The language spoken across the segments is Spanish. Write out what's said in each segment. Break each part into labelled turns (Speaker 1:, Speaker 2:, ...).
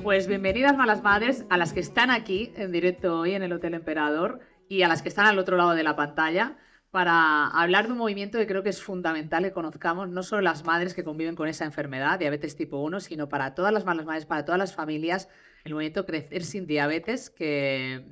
Speaker 1: Pues bienvenidas malas madres a las que están aquí en directo hoy en el Hotel Emperador y a las que están al otro lado de la pantalla para hablar de un movimiento que creo que es fundamental que conozcamos, no solo las madres que conviven con esa enfermedad, diabetes tipo 1, sino para todas las malas madres, para todas las familias, el movimiento Crecer sin Diabetes que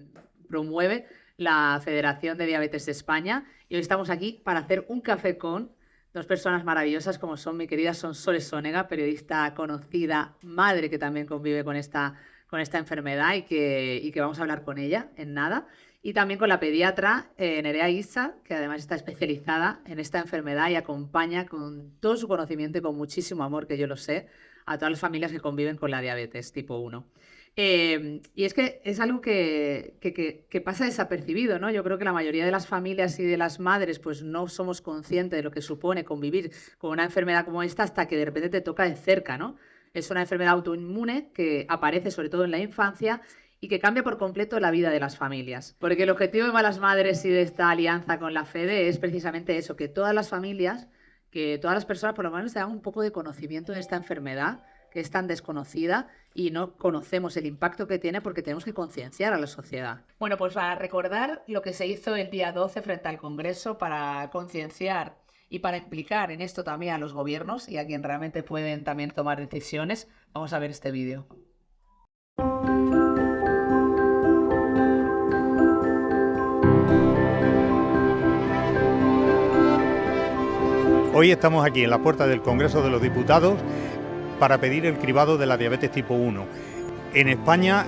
Speaker 1: promueve la Federación de Diabetes de España. Y hoy estamos aquí para hacer un café con dos personas maravillosas como son mi querida Sonsoles Sonega, periodista conocida, madre que también convive con esta enfermedad y que vamos a hablar con ella en nada. Y también con la pediatra Nerea Issa, que además está especializada en esta enfermedad y acompaña con todo su conocimiento y con muchísimo amor, que yo lo sé, a todas las familias que conviven con la diabetes tipo 1. Y es que es algo que pasa desapercibido, ¿no? Yo creo que la mayoría de las familias y de las madres pues no somos conscientes de lo que supone convivir con una enfermedad como esta hasta que de repente te toca de cerca, ¿no? Es una enfermedad autoinmune que aparece sobre todo en la infancia y que cambia por completo la vida de las familias. Porque el objetivo de Malas Madres y de esta alianza con la FEDE es precisamente eso, que todas las familias, que todas las personas por lo menos tengan un poco de conocimiento de esta enfermedad que es tan desconocida y no conocemos el impacto que tiene porque tenemos que concienciar a la sociedad. Bueno, pues para recordar lo que se hizo el día 12 frente al Congreso para concienciar y para explicar en esto también a los gobiernos y a quien realmente pueden también tomar decisiones, vamos a ver este vídeo.
Speaker 2: Hoy estamos aquí en la puerta del Congreso de los Diputados para pedir el cribado de la diabetes tipo 1. En España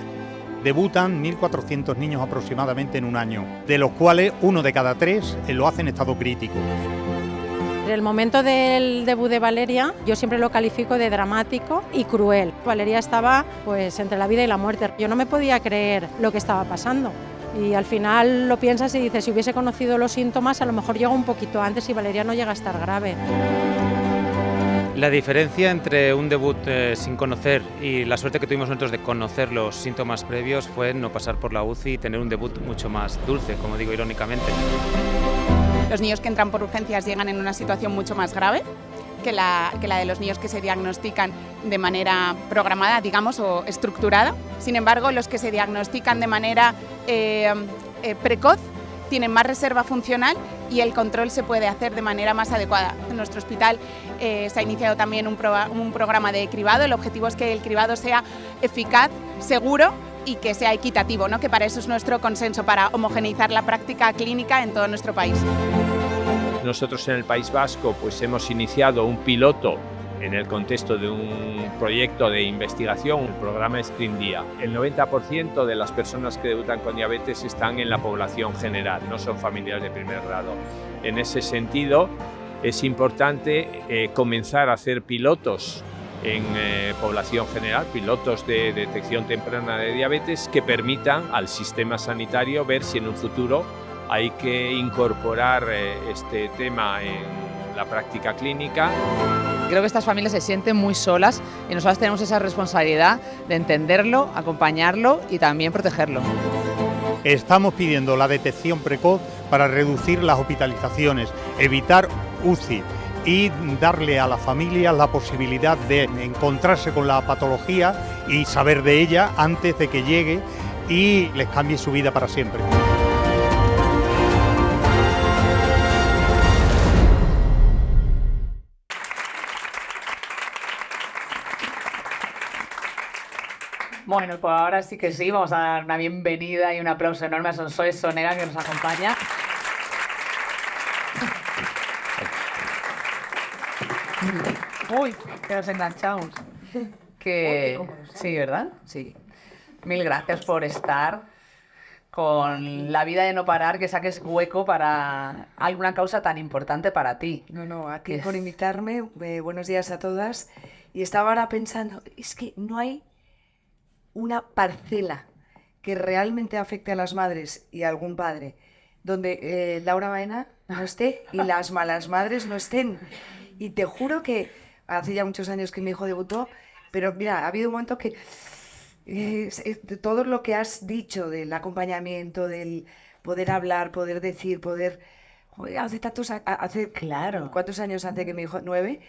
Speaker 2: debutan 1.400 niños aproximadamente en un año, de los cuales 1 de cada 3 lo hace en estado crítico.
Speaker 3: El momento del debut de Valeria yo siempre lo califico de dramático y cruel. Valeria estaba pues entre la vida y la muerte. Yo no me podía creer lo que estaba pasando. Y al final lo piensas y dices, si hubiese conocido los síntomas, a lo mejor llega un poquito antes y Valeria no llega a estar grave.
Speaker 4: La diferencia entre un debut sin conocer y la suerte que tuvimos nosotros de conocer los síntomas previos fue no pasar por la UCI y tener un debut mucho más dulce, como digo irónicamente.
Speaker 5: Los niños que entran por urgencias llegan en una situación mucho más grave que la de los niños que se diagnostican de manera programada, digamos, o estructurada. Sin embargo, los que se diagnostican de manera precoz tienen más reserva funcional y el control se puede hacer de manera más adecuada. En nuestro hospital se ha iniciado también un programa de cribado. El objetivo es que el cribado sea eficaz, seguro y que sea equitativo, ¿no? Que para eso es nuestro consenso, para homogeneizar la práctica clínica en todo nuestro país.
Speaker 6: Nosotros en el País Vasco pues hemos iniciado un piloto en el contexto de un proyecto de investigación, el programa Sprint Día. El 90% de las personas que debutan con diabetes están en la población general, no son familiares de primer grado. En ese sentido, es importante comenzar a hacer pilotos en población general, pilotos de detección temprana de diabetes que permitan al sistema sanitario ver si en un futuro hay que incorporar este tema en la práctica clínica.
Speaker 1: Creo que estas familias se sienten muy solas y nosotros tenemos esa responsabilidad de entenderlo, acompañarlo y también protegerlo.
Speaker 2: Estamos pidiendo la detección precoz para reducir las hospitalizaciones, evitar UCI y darle a las familias la posibilidad de encontrarse con la patología y saber de ella antes de que llegue y les cambie su vida para siempre.
Speaker 1: Bueno, pues ahora sí que sí, vamos a dar una bienvenida y un aplauso enorme a Sonsoles Sonega que nos acompaña. Uy, que nos enganchamos. Sí, ¿verdad? Sí. Mil gracias por estar con la vida de no parar, que saques hueco para alguna causa tan importante para ti.
Speaker 7: No, a ti por invitarme. Buenos días a todas. Y estaba ahora pensando, es que no hay una parcela que realmente afecte a las madres y a algún padre donde Laura Baena no esté y las malas madres no estén. Y te juro que hace ya muchos años que mi hijo debutó, pero mira, ha habido un momento que todo lo que has dicho del acompañamiento, del poder hablar, poder decir, poder... Joder, hace tantos... Claro. ¿Cuántos años hace que mi hijo? 9,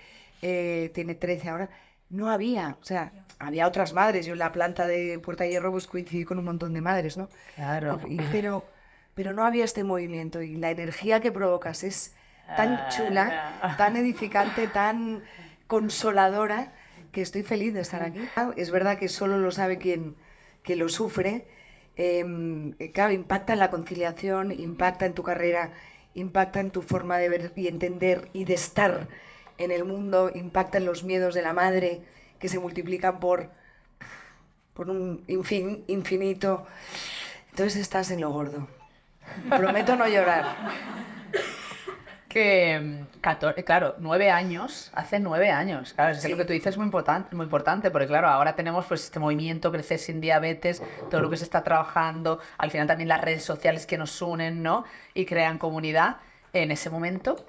Speaker 7: tiene 13 ahora. no había, o sea, había otras madres. Yo en la planta de Puerta Hierro pues coincidí con un montón de madres, ¿no?
Speaker 1: Claro.
Speaker 7: Pero no había este movimiento y la energía que provocas es tan chula, tan edificante, tan consoladora, que estoy feliz de estar aquí. Es verdad que solo lo sabe quien lo sufre. Claro, impacta en la conciliación, impacta en tu carrera, impacta en tu forma de ver y entender y de estar en el mundo, impacta en los miedos de la madre que se multiplican por un infinito. Entonces estás en lo gordo. Prometo no llorar.
Speaker 1: Claro, 9 años, hace 9 años. Claro, es que lo que tú dices es muy importante, porque claro, ahora tenemos pues este movimiento Crecer sin Diabetes, todo lo que se está trabajando, al final también las redes sociales que nos unen, ¿no? Y crean comunidad. En ese momento,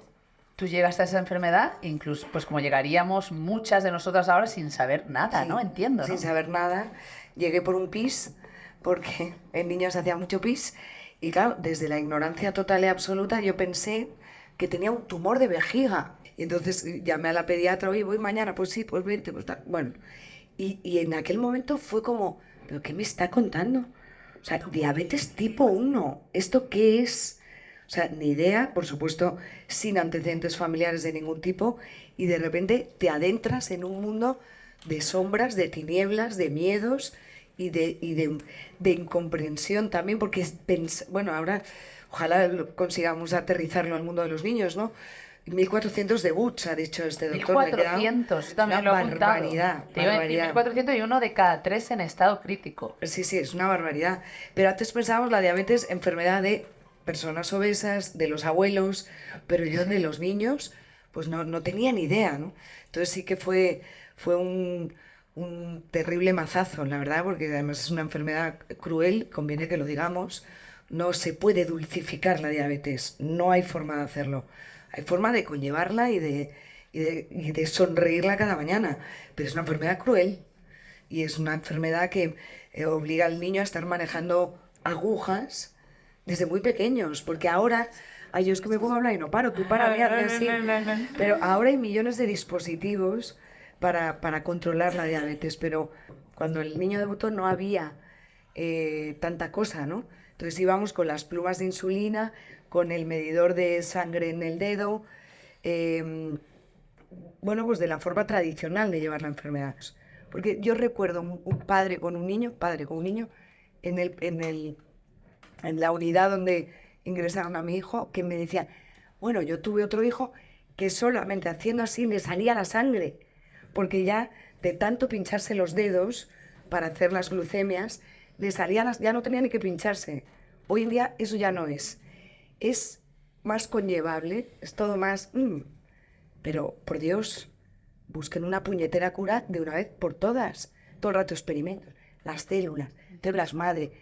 Speaker 1: tú llegaste a esa enfermedad, incluso pues como llegaríamos muchas de nosotras ahora sin saber nada,
Speaker 7: Sí,
Speaker 1: ¿no? Entiendo, ¿no?
Speaker 7: Sin saber nada. Llegué por un pis, porque en niños hacía mucho pis. Y claro, desde la ignorancia total y absoluta, yo pensé que tenía un tumor de vejiga. Y entonces llamé a la pediatra, oye, voy mañana, pues sí, pues vente, pues tal. Bueno, y en aquel momento fue como, ¿pero qué me está contando? O sea, diabetes tipo 1, ¿esto qué es? O sea, ni idea, por supuesto, sin antecedentes familiares de ningún tipo, y de repente te adentras en un mundo de sombras, de tinieblas, de miedos y de incomprensión también, porque bueno, ahora ojalá consigamos aterrizarlo al mundo de los niños, ¿no? 1.400 debuts, ha dicho este doctor.
Speaker 1: 1.400, yo también lo he apuntado.
Speaker 7: Barbaridad.
Speaker 1: Te iba a decir 1.400 y uno de cada 3 en estado crítico.
Speaker 7: Sí, es una barbaridad. Pero antes pensábamos la diabetes enfermedad de personas obesas, de los abuelos, pero yo de los niños, pues no tenía ni idea, ¿no? Entonces sí que fue un terrible mazazo, la verdad, porque además es una enfermedad cruel, conviene que lo digamos. No se puede dulcificar la diabetes, no hay forma de hacerlo. Hay forma de conllevarla y de sonreírla cada mañana, pero es una enfermedad cruel y es una enfermedad que obliga al niño a estar manejando agujas desde muy pequeños, porque ahora, ay, yo es que me pongo a hablar y no paro, tú para mí, así, pero ahora hay millones de dispositivos para controlar la diabetes, pero cuando el niño debutó no había tanta cosa, ¿no? Entonces íbamos con las plumas de insulina, con el medidor de sangre en el dedo, bueno, pues de la forma tradicional de llevar la enfermedad. Porque yo recuerdo un padre con un niño en la unidad donde ingresaron a mi hijo, que me decía, bueno, yo tuve otro hijo que solamente haciendo así le salía la sangre, porque ya de tanto pincharse los dedos para hacer las glucemias, ya no tenía ni que pincharse. Hoy en día eso ya no es. Es más conllevable, es todo más... Pero, por Dios, busquen una puñetera cura de una vez por todas. Todo el rato experimentos. Las células madre.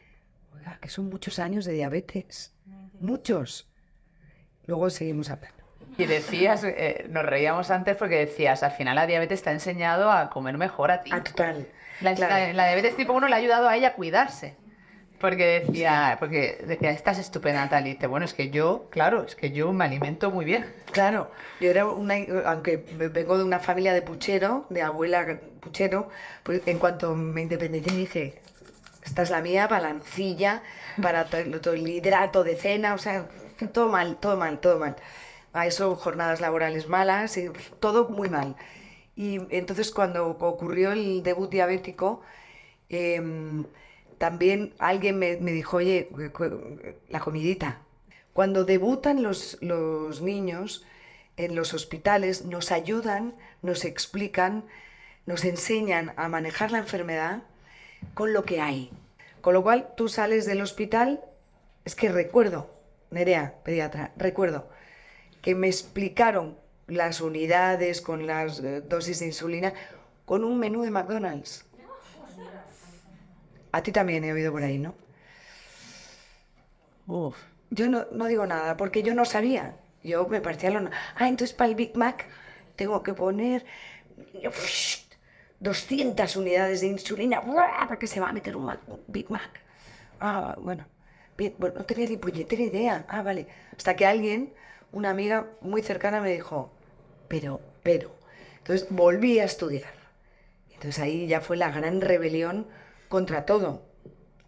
Speaker 7: Oiga, que son muchos años de diabetes. Muchos. Luego seguimos hablando.
Speaker 1: Y decías, nos reíamos antes porque decías, al final la diabetes te ha enseñado a comer mejor a ti.
Speaker 7: Total.
Speaker 1: La diabetes tipo 1 le ha ayudado a ella a cuidarse. Porque decía, estás estupenda, Natalia. Y dice, bueno, es que yo me alimento muy bien.
Speaker 7: Claro, yo era aunque vengo de una familia de puchero, de abuela puchero, pues en cuanto me independicé dije, esta es la mía, para la arcilla, para todo el hidrato de cena, o sea, todo mal. A eso jornadas laborales malas, y todo muy mal. Y entonces cuando ocurrió el debut diabético, también alguien me dijo, oye, la comidita. Cuando debutan los niños en los hospitales, nos ayudan, nos explican, nos enseñan a manejar la enfermedad con lo que hay. Con lo cual, tú sales del hospital, es que recuerdo, Nerea, pediatra, recuerdo que me explicaron las unidades con las dosis de insulina con un menú de McDonald's. A ti también he oído por ahí, ¿no?
Speaker 1: Uf.
Speaker 7: Yo no digo nada, porque yo no sabía. Yo me parecía entonces para el Big Mac tengo que poner 200 unidades de insulina para que se va a meter un Big Mac. Bueno, no tenía ni puñetera idea. Vale. Hasta que alguien, una amiga muy cercana me dijo, pero. Entonces volví a estudiar. Entonces ahí ya fue la gran rebelión contra todo.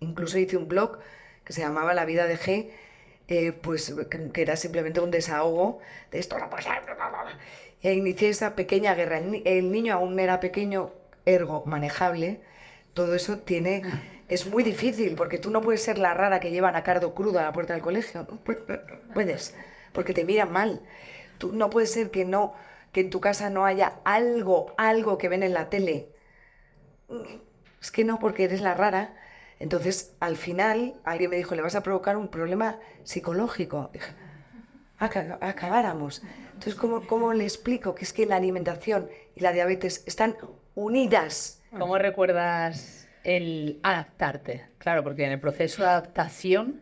Speaker 7: Incluso hice un blog que se llamaba La vida de G, pues que era simplemente un desahogo de esto no puede ser. E inicié esa pequeña guerra. El niño aún era pequeño, ergo manejable. Todo eso es muy difícil, porque tú no puedes ser la rara que lleva anacardo crudo a la puerta del colegio. No puedes, porque te miran mal. Tú no puedes ser que en tu casa no haya algo que ven en la tele. Es que no, porque eres la rara. Entonces, al final, alguien me dijo, le vas a provocar un problema psicológico. Dije, acabáramos. Entonces, ¿cómo le explico que es que la alimentación y la diabetes están unidas?
Speaker 1: ¿Cómo recuerdas el adaptarte? Claro, porque en el proceso de adaptación,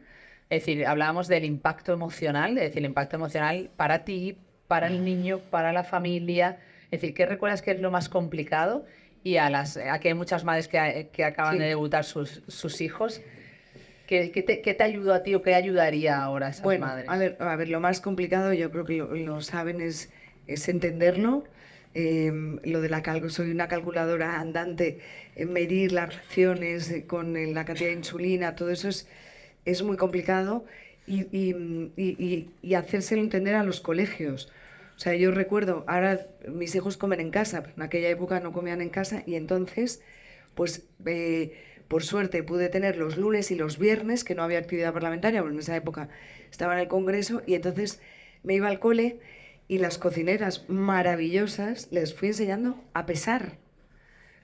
Speaker 1: es decir, hablábamos del impacto emocional, es decir, el impacto emocional para ti, para el niño, para la familia. Es decir, ¿qué recuerdas que es lo más complicado? Y aquí hay muchas madres que acaban de debutar sus hijos. ¿Qué te ayudó a ti o qué ayudaría ahora a esas madres?
Speaker 7: A ver, lo más complicado, yo creo que lo saben, es entenderlo. Lo de soy una calculadora andante, medir las reacciones con la cantidad de insulina, todo eso es muy complicado y hacérselo entender a los colegios. O sea, yo recuerdo, ahora mis hijos comen en casa, pero en aquella época no comían en casa y entonces, pues por suerte pude tener los lunes y los viernes, que no había actividad parlamentaria, porque en esa época estaba en el Congreso, y entonces me iba al cole y las cocineras maravillosas les fui enseñando a pesar.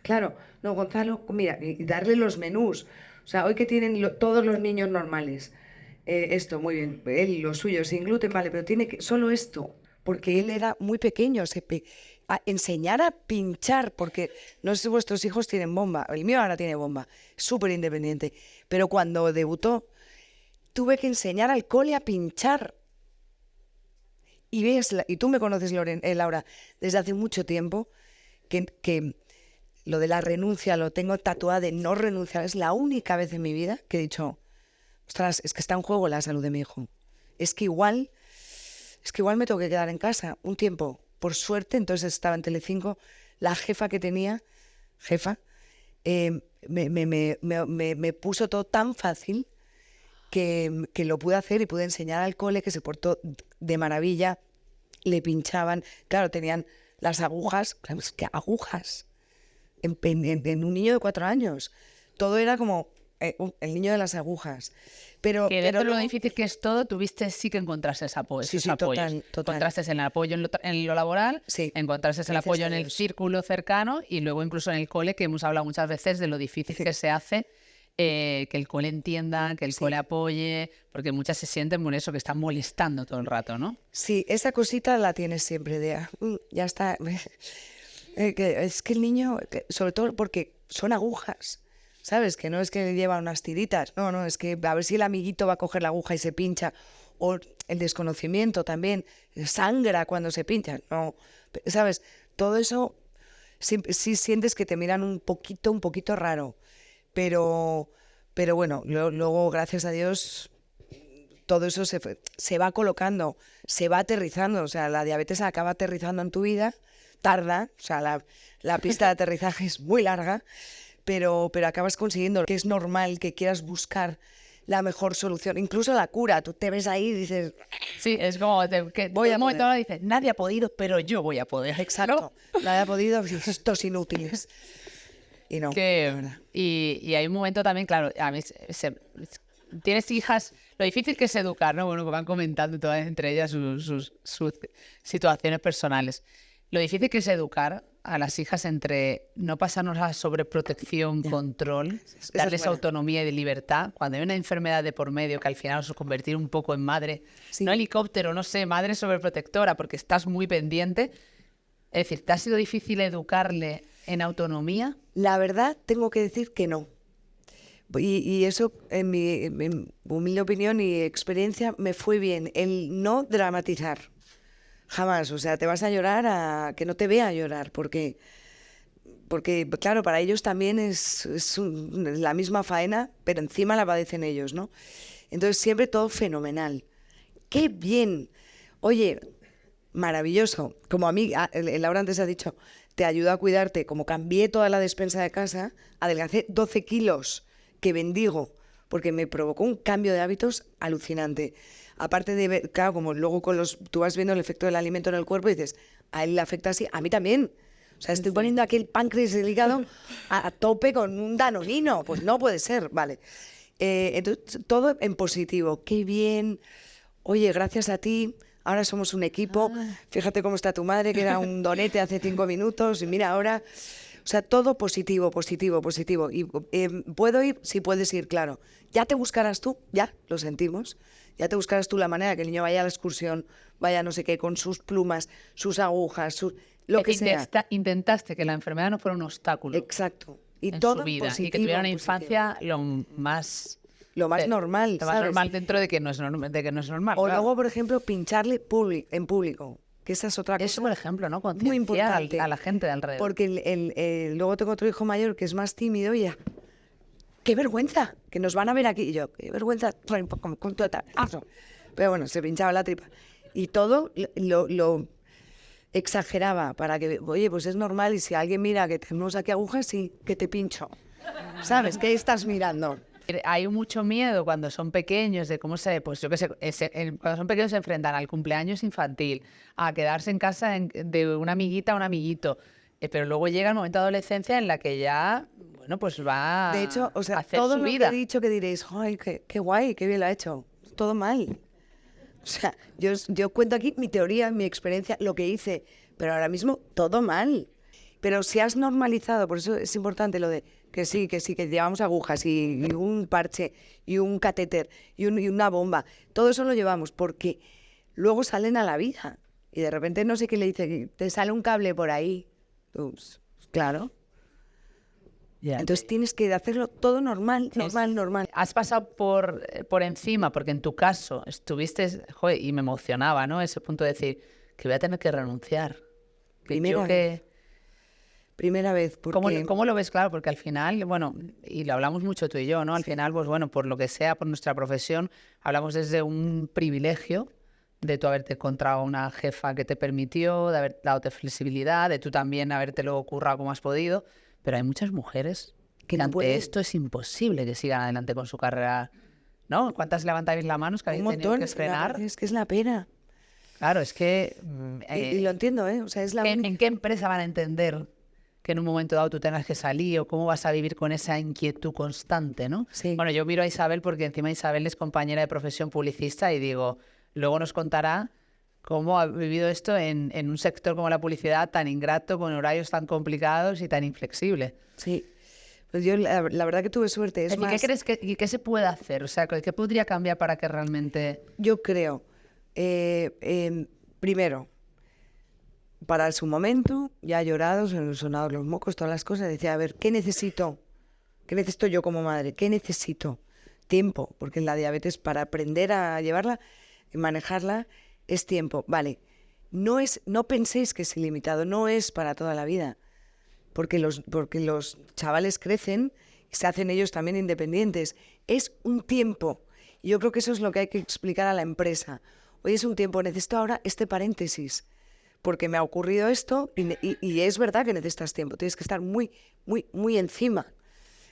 Speaker 7: Claro, no, Gonzalo, mira, y darle los menús. O sea, hoy que tienen todos los niños normales, esto, muy bien, él, lo suyo, sin gluten, vale, pero tiene que solo esto. Porque él era muy pequeño, a enseñar a pinchar, porque no sé si vuestros hijos tienen bomba, el mío ahora tiene bomba, súper independiente, pero cuando debutó tuve que enseñar al cole a pinchar. Y tú me conoces, Laura, desde hace mucho tiempo, que lo de la renuncia lo tengo tatuado de no renunciar, es la única vez en mi vida que he dicho, ostras, es que está en juego la salud de mi hijo, es que igual me tengo que quedar en casa un tiempo. Por suerte, entonces estaba en Telecinco, la jefa que tenía, me puso todo tan fácil que lo pude hacer y pude enseñar al cole, que se portó de maravilla, le pinchaban, claro, tenían las agujas, claro, es que agujas, en un niño de 4 años, todo era como el niño de las agujas. Pero
Speaker 1: dentro de lo difícil que es todo, tuviste sí que encontraste ese apoyo.
Speaker 7: Sí, total.
Speaker 1: Encontraste en el apoyo en lo laboral,
Speaker 7: sí,
Speaker 1: encontraste el apoyo en el círculo cercano y luego incluso en el cole, que hemos hablado muchas veces de lo difícil que se hace que el cole entienda, que el cole apoye, porque muchas se sienten por eso, que están molestando todo el rato, ¿no?
Speaker 7: Sí, esa cosita la tienes siempre ya está. Es que el niño, sobre todo porque son agujas. ¿Sabes? Que no es que lleva unas tiritas, no, es que a ver si el amiguito va a coger la aguja y se pincha, o el desconocimiento también, sangra cuando se pincha, no, ¿sabes? Todo eso sí sientes que te miran un poquito raro, pero bueno, luego, gracias a Dios, todo eso se va colocando, se va aterrizando, o sea, la diabetes acaba aterrizando en tu vida, tarda, o sea, la pista de aterrizaje es muy larga, pero acabas consiguiendo, que es normal que quieras buscar la mejor solución, incluso la cura. Tú te ves ahí y dices...
Speaker 1: Sí, es como que
Speaker 7: voy a
Speaker 1: momento ahora dices, nadie ha podido, pero yo voy a poder.
Speaker 7: Exacto, nadie ha podido, estos inútiles. Y no.
Speaker 1: Y hay un momento también, claro, a mí tienes hijas, lo difícil que es educar, ¿no? Bueno, que van comentando todas entre ellas sus situaciones personales. Lo difícil que es educar a las hijas entre no pasarnos a sobreprotección, control, darles autonomía y libertad. Cuando hay una enfermedad de por medio que al final os convertir un poco en madre, no helicóptero, no sé, madre sobreprotectora, porque estás muy pendiente. Es decir, ¿te ha sido difícil educarle en autonomía?
Speaker 7: La verdad, tengo que decir que no. Y eso, en mi humilde opinión y experiencia, me fue bien. El no dramatizar. Jamás, o sea, te vas a llorar a que no te vea llorar, porque claro, para ellos también es la misma faena, pero encima la padecen ellos, ¿no? Entonces siempre todo fenomenal. ¡Qué bien! Oye, maravilloso. Como a mí, Laura antes ha dicho, te ayudó a cuidarte. Como cambié toda la despensa de casa, adelgacé 12 kilos, que bendigo, porque me provocó un cambio de hábitos alucinante. Aparte de ver, claro, como luego tú vas viendo el efecto del alimento en el cuerpo y dices, a él le afecta así, a mí también. O sea, estoy poniendo aquí el páncreas del hígado a tope con un danonino. Pues no puede ser, vale. Entonces, todo en positivo. Qué bien. Oye, gracias a ti, ahora somos un equipo. Fíjate cómo está tu madre, que era un donete hace 5 minutos, y mira ahora. O sea, todo positivo, positivo, positivo. Y ¿puedo ir? Sí, puedes ir, claro. Ya te buscarás tú, ya, lo sentimos. Ya te buscarás tú la manera que el niño vaya a la excursión, vaya no sé qué, con sus plumas, sus agujas, lo que sea.
Speaker 1: Intentaste que la enfermedad no fuera un obstáculo.
Speaker 7: Exacto. Y
Speaker 1: en
Speaker 7: todo
Speaker 1: su vida,
Speaker 7: positivo,
Speaker 1: y que tuviera una
Speaker 7: positivo.
Speaker 1: infancia lo más
Speaker 7: normal,
Speaker 1: lo más
Speaker 7: ¿sabes?
Speaker 1: normal dentro de que no es, de que no es normal.
Speaker 7: O
Speaker 1: claro.
Speaker 7: luego, por ejemplo, pincharle en público, que esa es otra cosa.
Speaker 1: Eso, por ejemplo, ¿no?
Speaker 7: Muy
Speaker 1: Concienciar
Speaker 7: importante.
Speaker 1: a la gente de alrededor.
Speaker 7: Porque luego tengo otro hijo mayor que es más tímido y ya, ¡qué vergüenza! Que nos van a ver aquí. Y yo, ¡qué vergüenza! Con tu tazo. Pero bueno, se pinchaba la tripa. Y todo lo exageraba para que, oye, pues es normal, y si alguien mira que tenemos aquí agujas, sí, que te pincho. ¿Sabes? ¿Qué estás mirando?
Speaker 1: Hay mucho miedo cuando son pequeños de cómo pues yo qué sé, cuando son pequeños se enfrentan al cumpleaños infantil, a quedarse en casa de una amiguita a un amiguito. Pero luego llega el momento de adolescencia en la que ya, bueno, pues va
Speaker 7: De hecho, o sea,
Speaker 1: a hacer
Speaker 7: todo
Speaker 1: su
Speaker 7: lo
Speaker 1: vida.
Speaker 7: que he dicho que diréis, ¡ay, qué guay, qué bien lo ha hecho! Todo mal. O sea, yo cuento aquí mi teoría, mi experiencia, lo que hice, pero ahora mismo todo mal. Pero si has normalizado, por eso es importante lo de que sí, que llevamos agujas y un parche y un catéter y una bomba. Todo eso lo llevamos porque luego salen a la vida. Y de repente no sé qué le dice, te sale un cable por ahí. Pues, claro.
Speaker 1: Ya.
Speaker 7: Entonces tienes que hacerlo todo normal.
Speaker 1: Has pasado por encima, porque en tu caso estuviste, joder, y me emocionaba, ¿no? Ese punto de decir que voy a tener que renunciar.
Speaker 7: Primera vez, porque...
Speaker 1: ¿Cómo lo ves? Claro, porque al final, bueno, y lo hablamos mucho tú y yo, ¿no? Al final, pues bueno, por lo que sea, por nuestra profesión, hablamos desde un privilegio de tú haberte encontrado una jefa que te permitió, de haber dado flexibilidad, de tú también habértelo currado como has podido, pero hay muchas mujeres que
Speaker 7: no
Speaker 1: ante
Speaker 7: pueden.
Speaker 1: esto es imposible que sigan adelante con su carrera, ¿no? ¿Cuántas levantáis la mano? Es que habéis tenido que frenar.
Speaker 7: Es que es la pena.
Speaker 1: Claro, es que...
Speaker 7: y lo entiendo, ¿eh? O sea, es la única...
Speaker 1: ¿En qué empresa van a entender que en un momento dado tú tengas que salir, o cómo vas a vivir con esa inquietud constante, ¿no?
Speaker 7: Sí.
Speaker 1: Bueno, yo miro a Isabel porque encima Isabel es compañera de profesión publicista y digo, luego nos contará cómo ha vivido esto en un sector como la publicidad tan ingrato, con horarios tan complicados y tan inflexible.
Speaker 7: Sí. Pues yo la verdad que tuve suerte. Es
Speaker 1: ¿Y
Speaker 7: más,
Speaker 1: qué crees qué se puede hacer? O sea, ¿qué podría cambiar para que realmente...?
Speaker 7: yo creo, primero, pararse un momento, ya llorados, sonados los mocos, todas las cosas, decía, a ver, ¿qué necesito? ¿Qué necesito yo como madre? ¿Qué necesito? Tiempo, porque la diabetes, para aprender a llevarla y manejarla, es tiempo. Vale, no penséis que es ilimitado, no es para toda la vida, porque los chavales crecen y se hacen ellos también independientes. Es un tiempo. Y yo creo que eso es lo que hay que explicar a la empresa. Hoy es un tiempo, necesito ahora este paréntesis, porque me ha ocurrido esto y es verdad que necesitas tiempo. Tienes que estar muy, muy, muy encima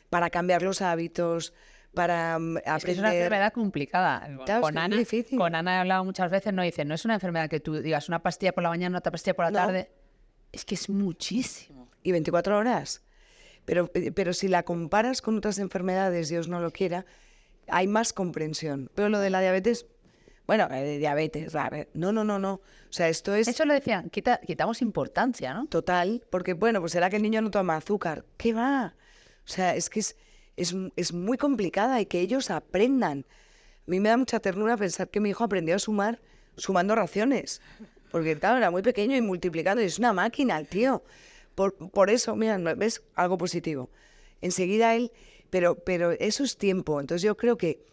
Speaker 7: para cambiar los hábitos, para aprender.
Speaker 1: Es que es una enfermedad complicada.
Speaker 7: Claro, es muy difícil.
Speaker 1: Con Ana he hablado muchas veces, no dice, no es una enfermedad que tú digas una pastilla por la mañana, otra pastilla por la tarde. Es que es muchísimo.
Speaker 7: Y 24 horas. Pero si la comparas con otras enfermedades, Dios no lo quiera, hay más comprensión. Pero lo de la diabetes, bueno, diabetes, no. O sea, esto es...
Speaker 1: Eso lo decían, quitamos importancia, ¿no?
Speaker 7: Total, porque bueno, pues será que el niño no toma azúcar. ¿Qué va? O sea, es que es muy complicada y que ellos aprendan. A mí me da mucha ternura pensar que mi hijo aprendió a sumar sumando raciones. Porque claro, era muy pequeño y multiplicando, y es una máquina el tío. Por eso, mira, ¿ves? Algo positivo. Enseguida él... Pero eso es tiempo. Entonces yo creo que,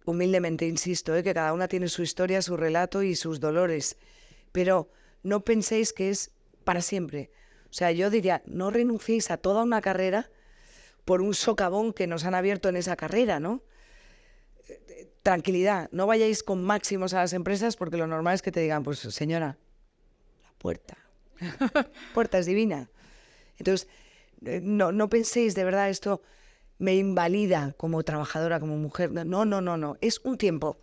Speaker 7: humildemente insisto, que cada una tiene su historia, su relato y sus dolores. Pero no penséis que es para siempre. O sea, yo diría, no renunciéis a toda una carrera por un socavón que nos han abierto en esa carrera, ¿no? tranquilidad, no vayáis con máximos a las empresas porque lo normal es que te digan, pues señora, la puerta es divina. Entonces, no penséis de verdad esto me invalida como trabajadora, como mujer. No, es un tiempo.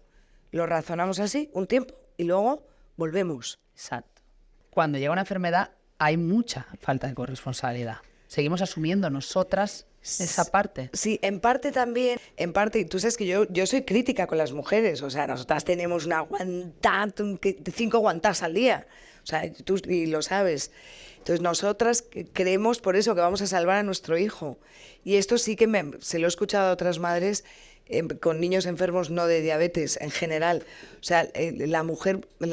Speaker 7: Lo razonamos así, un tiempo, y luego volvemos.
Speaker 1: Exacto. Cuando llega una enfermedad hay mucha falta de corresponsabilidad. Seguimos asumiendo nosotras esa parte.
Speaker 7: Sí, en parte también, tú sabes que yo soy crítica con las mujeres, o sea, nosotras tenemos una 5 aguantas al día, o sea, tú y lo sabes. Entonces nosotras creemos por eso que vamos a salvar a nuestro hijo. Y esto sí que se lo he escuchado a otras madres con niños enfermos no de diabetes en general. O sea, la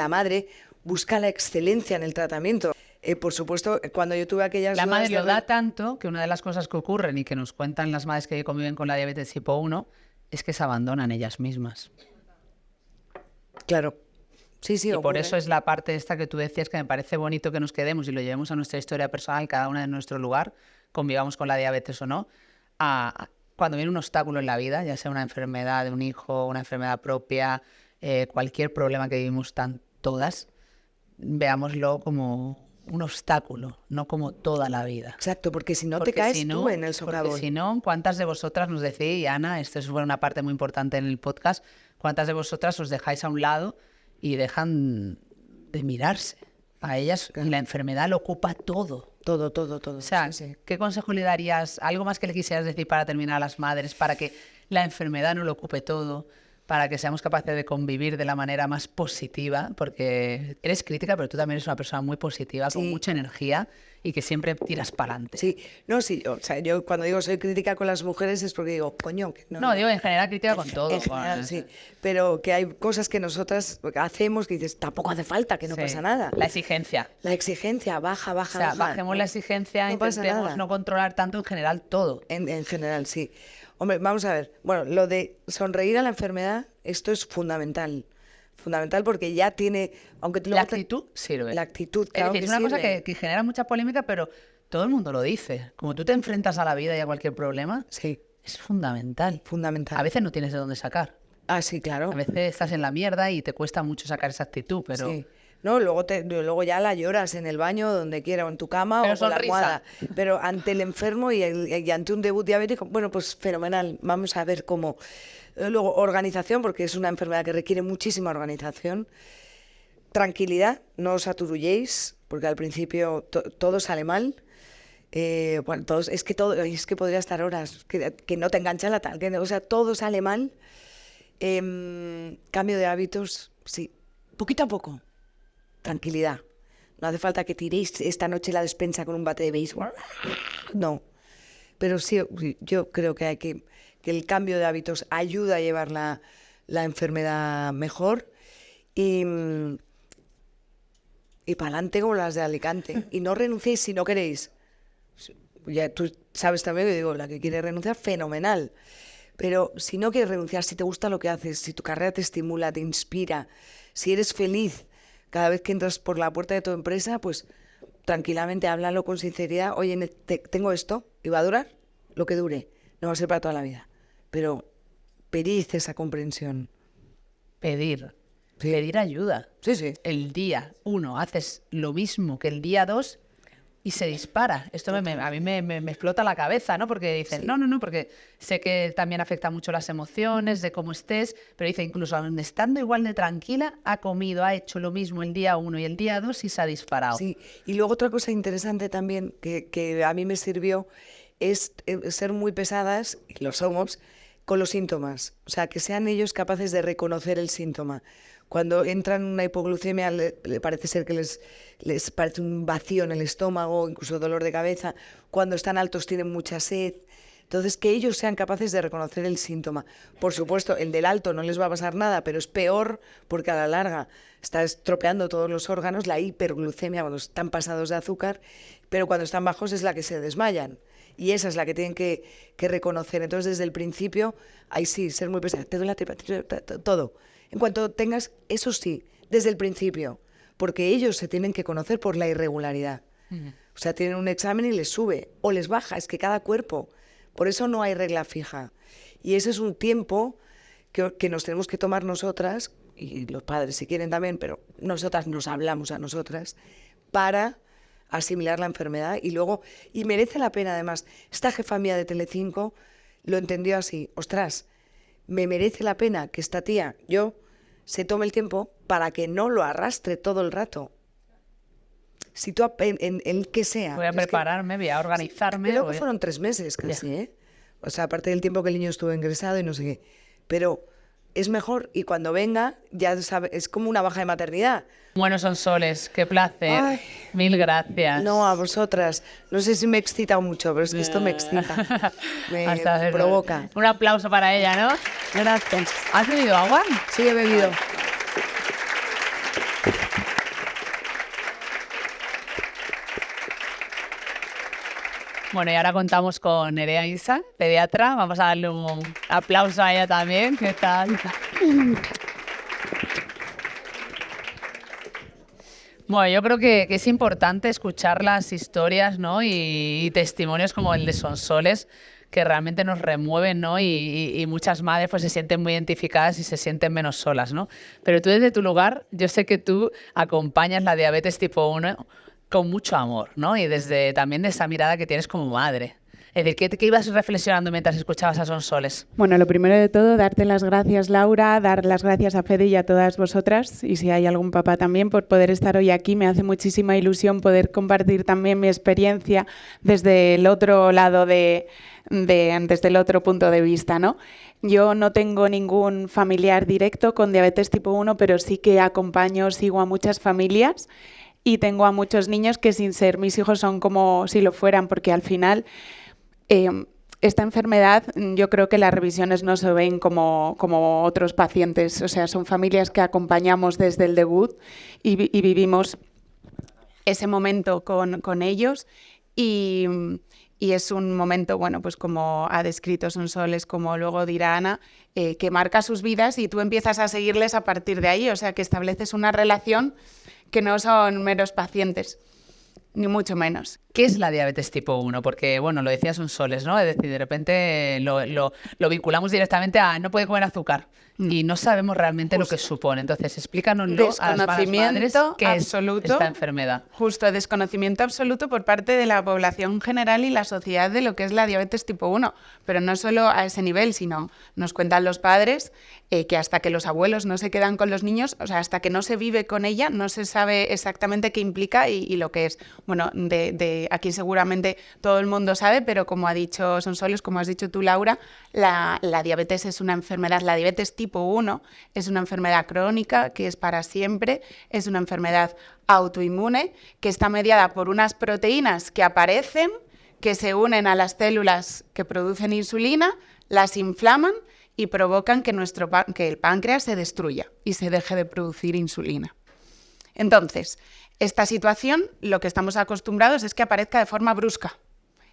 Speaker 7: madre busca la excelencia en el tratamiento. Por supuesto, cuando yo tuve aquellas
Speaker 1: La
Speaker 7: dudas
Speaker 1: madre lo da tanto que una de las cosas que ocurren y que nos cuentan las madres que conviven con la diabetes tipo 1 es que se abandonan ellas mismas.
Speaker 7: Claro. Sí,
Speaker 1: Y
Speaker 7: ocurre.
Speaker 1: por eso es la parte esta que tú decías que me parece bonito que nos quedemos y lo llevemos a nuestra historia personal, cada una en nuestro lugar, convivamos con la diabetes o no, cuando viene un obstáculo en la vida, ya sea una enfermedad de un hijo, una enfermedad propia, cualquier problema que vivimos todas, veámoslo como un obstáculo, no como toda la vida.
Speaker 7: Exacto, porque si no
Speaker 1: Porque
Speaker 7: te caes
Speaker 1: si no,
Speaker 7: tú en el socavón.
Speaker 1: Porque si no, ¿cuántas de vosotras nos decís, y Ana, esto fue una parte muy importante en el podcast, cuántas de vosotras os dejáis a un lado y dejan de mirarse? A ellas la enfermedad lo ocupa todo.
Speaker 7: Todo.
Speaker 1: O sea,
Speaker 7: Sí.
Speaker 1: ¿qué consejo le darías? ¿Algo más que le quisieras decir para terminar a las madres, para que la enfermedad no lo ocupe todo, para que seamos capaces de convivir de la manera más positiva? Porque eres crítica, pero tú también eres una persona muy positiva, con
Speaker 7: Sí.
Speaker 1: mucha energía y que siempre tiras para adelante.
Speaker 7: Sí, o sea, yo cuando digo soy crítica con las mujeres es porque digo, coño, que
Speaker 1: No, digo en general crítica con todo.
Speaker 7: En general, sí, pero que hay cosas que nosotras hacemos que dices, tampoco hace falta, que no
Speaker 1: Sí.
Speaker 7: pasa nada.
Speaker 1: La exigencia.
Speaker 7: La exigencia, baja.
Speaker 1: O sea, bajemos la exigencia,
Speaker 7: no pasa
Speaker 1: intentemos
Speaker 7: nada.
Speaker 1: no controlar tanto en general todo.
Speaker 7: En general, sí. Hombre, vamos a ver. Bueno, lo de sonreír a la enfermedad, esto es fundamental. Fundamental porque ya tiene, aunque
Speaker 1: La actitud sirve.
Speaker 7: La actitud, claro,
Speaker 1: es decir,
Speaker 7: que
Speaker 1: es una cosa
Speaker 7: sirve.
Speaker 1: que genera mucha polémica, pero todo el mundo lo dice. Como tú te enfrentas a la vida y a cualquier problema,
Speaker 7: Sí,
Speaker 1: es fundamental.
Speaker 7: fundamental.
Speaker 1: A veces no tienes de dónde sacar.
Speaker 7: Ah, sí, claro.
Speaker 1: A veces estás en la mierda y te cuesta mucho sacar esa actitud, pero...
Speaker 7: Sí. No, luego ya la lloras en el baño, donde quiera, o en tu cama
Speaker 1: Pero
Speaker 7: o con la
Speaker 1: sonrisa.
Speaker 7: almohada. Pero ante el enfermo y ante un debut diabético, bueno, pues fenomenal. Vamos a ver cómo. Luego, organización, porque es una enfermedad que requiere muchísima organización. Tranquilidad, no os aturulléis, porque al principio todo sale mal. Bueno, es que podría estar horas, que no te engancha la tal, o sea, todo sale mal. Cambio de hábitos, sí, poquito a poco. Tranquilidad. No hace falta que tiréis esta noche la despensa con un bate de béisbol. No. Pero sí, yo creo que el cambio de hábitos ayuda a llevar la enfermedad mejor y para adelante como las de Alicante. Y no renunciéis si no queréis. Ya tú sabes también que digo, la que quiere renunciar, fenomenal. Pero si no quieres renunciar, si te gusta lo que haces, si tu carrera te estimula, te inspira, si eres feliz cada vez que entras por la puerta de tu empresa, pues tranquilamente háblalo con sinceridad. Oye, tengo esto y va a durar lo que dure. No va a ser para toda la vida. Pero pedid esa comprensión.
Speaker 1: Pedir.
Speaker 7: Sí.
Speaker 1: Pedir ayuda.
Speaker 7: Sí.
Speaker 1: El día 1 haces lo mismo que el día 2 y se dispara. Esto a mí me explota la cabeza, ¿no? Porque dicen,
Speaker 7: Sí.
Speaker 1: no, porque sé que también afecta mucho las emociones, de cómo estés, pero dice, incluso aun estando igual de tranquila, ha comido, ha hecho lo mismo el día 1 y el día 2 y se ha disparado.
Speaker 7: Sí, y luego otra cosa interesante también que a mí me sirvió es ser muy pesadas, y lo somos, con los síntomas. O sea, que sean ellos capaces de reconocer el síntoma. Cuando entran en una hipoglucemia, le parece ser que les parece un vacío en el estómago, incluso dolor de cabeza. Cuando están altos tienen mucha sed. Entonces, que ellos sean capaces de reconocer el síntoma. Por supuesto, el del alto no les va a pasar nada, pero es peor porque a la larga está estropeando todos los órganos, la hiperglucemia cuando están pasados de azúcar, pero cuando están bajos es la que se desmayan. Y esa es la que tienen que reconocer. Entonces, desde el principio, ahí sí, ser muy pesada. Te duele la tripa, todo. En cuanto tengas, eso sí, desde el principio. Porque ellos se tienen que conocer por la irregularidad. O sea, tienen un examen y les sube o les baja. Es que cada cuerpo. Por eso no hay regla fija. Y ese es un tiempo que nos tenemos que tomar nosotras, y los padres si quieren también, pero nosotras nos hablamos a nosotras, para asimilar la enfermedad. Y merece la pena además. Esta jefa mía de Telecinco lo entendió así: ostras, me merece la pena que esta tía, se tome el tiempo para que no lo arrastre todo el rato. Si tú, en el que sea.
Speaker 1: Voy a prepararme, voy a organizarme.
Speaker 7: Creo que fueron 3 meses casi, ¿eh? O sea, aparte del tiempo que el niño estuvo ingresado y no sé qué. Pero es mejor, y cuando venga, ya sabe, es como una baja de maternidad.
Speaker 1: Bueno, Sonsoles, qué placer.
Speaker 7: Ay,
Speaker 1: Mil gracias.
Speaker 7: no, a vosotras. No sé si me he excitado mucho, pero es que esto me excita. Me provoca.
Speaker 1: Un aplauso para ella, ¿no?
Speaker 7: Gracias.
Speaker 1: ¿Has bebido agua?
Speaker 7: Sí, he bebido.
Speaker 1: Bueno, y ahora contamos con Nerea Isa, pediatra. Vamos a darle un aplauso a ella también. ¿Qué tal? Bueno, yo creo que es importante escuchar las historias, ¿no? y testimonios como el de Sonsoles, que realmente nos remueven, ¿no? Y muchas madres pues se sienten muy identificadas y se sienten menos solas, ¿no? Pero tú desde tu lugar, yo sé que tú acompañas la diabetes tipo 1 con mucho amor, ¿no? Y también de esa mirada que tienes como madre. Es decir, ¿qué ibas reflexionando mientras escuchabas a Sonsoles?
Speaker 5: Bueno, lo primero de todo, darte las gracias, Laura, dar las gracias a Fede y a todas vosotras, y si hay algún papá también, por poder estar hoy aquí. Me hace muchísima ilusión poder compartir también mi experiencia desde el otro lado desde el otro punto de vista, ¿no? Yo no tengo ningún familiar directo con diabetes tipo 1, pero sí que sigo a muchas familias y tengo a muchos niños que sin ser mis hijos son como si lo fueran, porque al final esta enfermedad, yo creo que las revisiones no se ven como otros pacientes, o sea, son familias que acompañamos desde el debut y vivimos ese momento con ellos y es un momento, bueno, pues como ha descrito Sonsoles, como luego dirá Ana, que marca sus vidas y tú empiezas a seguirles a partir de ahí, o sea, que estableces una relación que no son meros pacientes. Ni mucho menos.
Speaker 1: ¿Qué es la diabetes tipo 1? Porque, bueno, lo decía Sonsoles, ¿no? Es decir, de repente lo vinculamos directamente a no puede comer azúcar y no sabemos realmente lo que supone. Entonces, explícanoslo a las madres qué
Speaker 5: absoluto,
Speaker 1: es esta enfermedad.
Speaker 5: Justo, desconocimiento absoluto por parte de la población general y la sociedad de lo que es la diabetes tipo 1. Pero no solo a ese nivel, sino nos cuentan los padres que hasta que los abuelos no se quedan con los niños, o sea, hasta que no se vive con ella, no se sabe exactamente qué implica y lo que es. Bueno, aquí seguramente todo el mundo sabe, pero como ha dicho Sonsoles, como has dicho tú, Laura, la diabetes es una enfermedad, la diabetes tipo 1 es una enfermedad crónica que es para siempre, es una enfermedad autoinmune que está mediada por unas proteínas que aparecen, que se unen a las células que producen insulina, las inflaman y provocan que el páncreas se destruya y se deje de producir insulina. Entonces, esta situación, lo que estamos acostumbrados es que aparezca de forma brusca.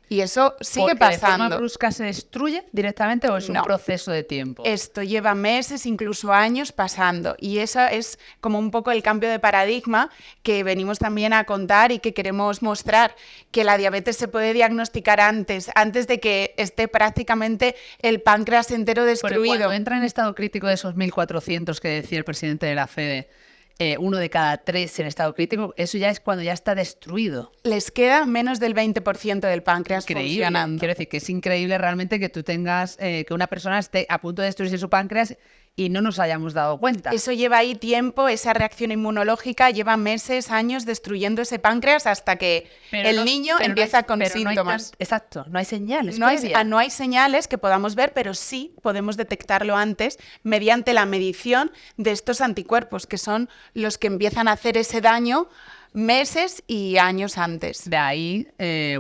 Speaker 5: Y eso sigue pasando.
Speaker 1: ¿De forma brusca se destruye directamente o es un proceso de tiempo?
Speaker 5: Esto lleva meses, incluso años pasando. Y eso es como un poco el cambio de paradigma que venimos también a contar y que queremos mostrar, que la diabetes se puede diagnosticar antes de que esté prácticamente el páncreas entero destruido.
Speaker 1: Pero cuando entra en estado crítico de esos 1.400 que decía el presidente de la FEDE, 1 de cada 3 en estado crítico, eso ya es cuando ya está destruido.
Speaker 5: Les queda menos del 20% del páncreas funcionando.
Speaker 1: Quiero decir que es increíble realmente que tú tengas, que una persona esté a punto de destruirse su páncreas y no nos hayamos dado cuenta.
Speaker 5: Eso lleva ahí tiempo, esa reacción inmunológica lleva meses, años destruyendo ese páncreas hasta que el niño empieza con síntomas.
Speaker 1: Exacto, no hay señales.
Speaker 5: No hay señales que podamos ver, pero sí podemos detectarlo antes mediante la medición de estos anticuerpos, que son los que empiezan a hacer ese daño meses y años antes.
Speaker 1: De ahí,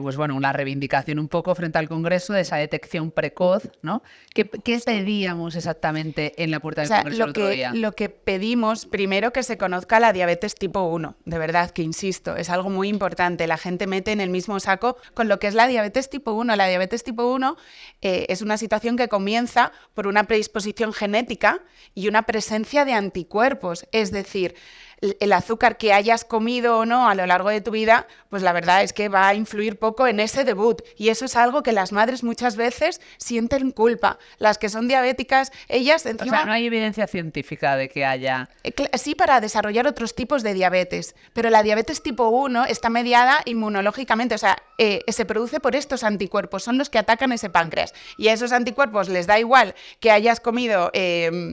Speaker 1: pues bueno, una reivindicación un poco frente al Congreso de esa detección precoz, ¿no? ¿Qué pedíamos exactamente en la puerta del Congreso el otro día?
Speaker 5: Lo que pedimos, primero, que se conozca la diabetes tipo 1. De verdad, que insisto, es algo muy importante. La gente mete en el mismo saco con lo que es la diabetes tipo 1. La diabetes tipo 1 es una situación que comienza por una predisposición genética y una presencia de anticuerpos. Es decir, el azúcar que hayas comido o no a lo largo de tu vida, pues la verdad es que va a influir poco en ese debut. Y eso es algo que las madres muchas veces sienten culpa. Las que son diabéticas, ellas encima...
Speaker 8: O sea, no hay evidencia científica de que haya...
Speaker 5: Sí, para desarrollar otros tipos de diabetes, pero la diabetes tipo 1 está mediada inmunológicamente, o sea, se produce por estos anticuerpos, son los que atacan ese páncreas. Y a esos anticuerpos les da igual que hayas comido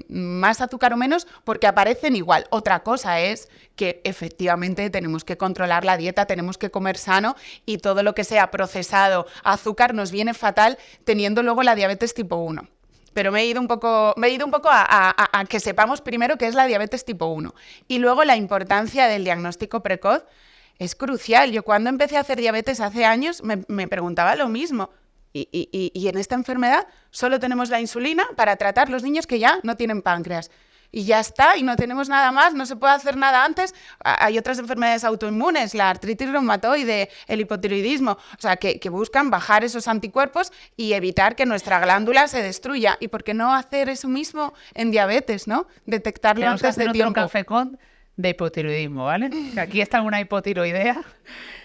Speaker 5: más azúcar o menos, porque aparecen igual. Otra cosa es que efectivamente tenemos que controlar la dieta, tenemos que comer sano y todo lo que sea procesado, azúcar, nos viene fatal teniendo luego la diabetes tipo 1. Pero me he ido un poco a que sepamos primero qué es la diabetes tipo 1. Y luego la importancia del diagnóstico precoz es crucial. Yo cuando empecé a hacer diabetes hace años me preguntaba lo mismo. Y en esta enfermedad solo tenemos la insulina para tratar los niños que ya no tienen páncreas. Y ya está, y no tenemos nada más, no se puede hacer nada antes. Hay otras enfermedades autoinmunes, la artritis reumatoide, el hipotiroidismo, o sea, que buscan bajar esos anticuerpos y evitar que nuestra glándula se destruya. ¿Y por qué no hacer eso mismo en diabetes, no? Detectarlo
Speaker 8: Tenemos
Speaker 5: antes de
Speaker 8: otro
Speaker 5: tiempo.
Speaker 8: café con de hipotiroidismo, ¿vale? Que aquí está una hipotiroidea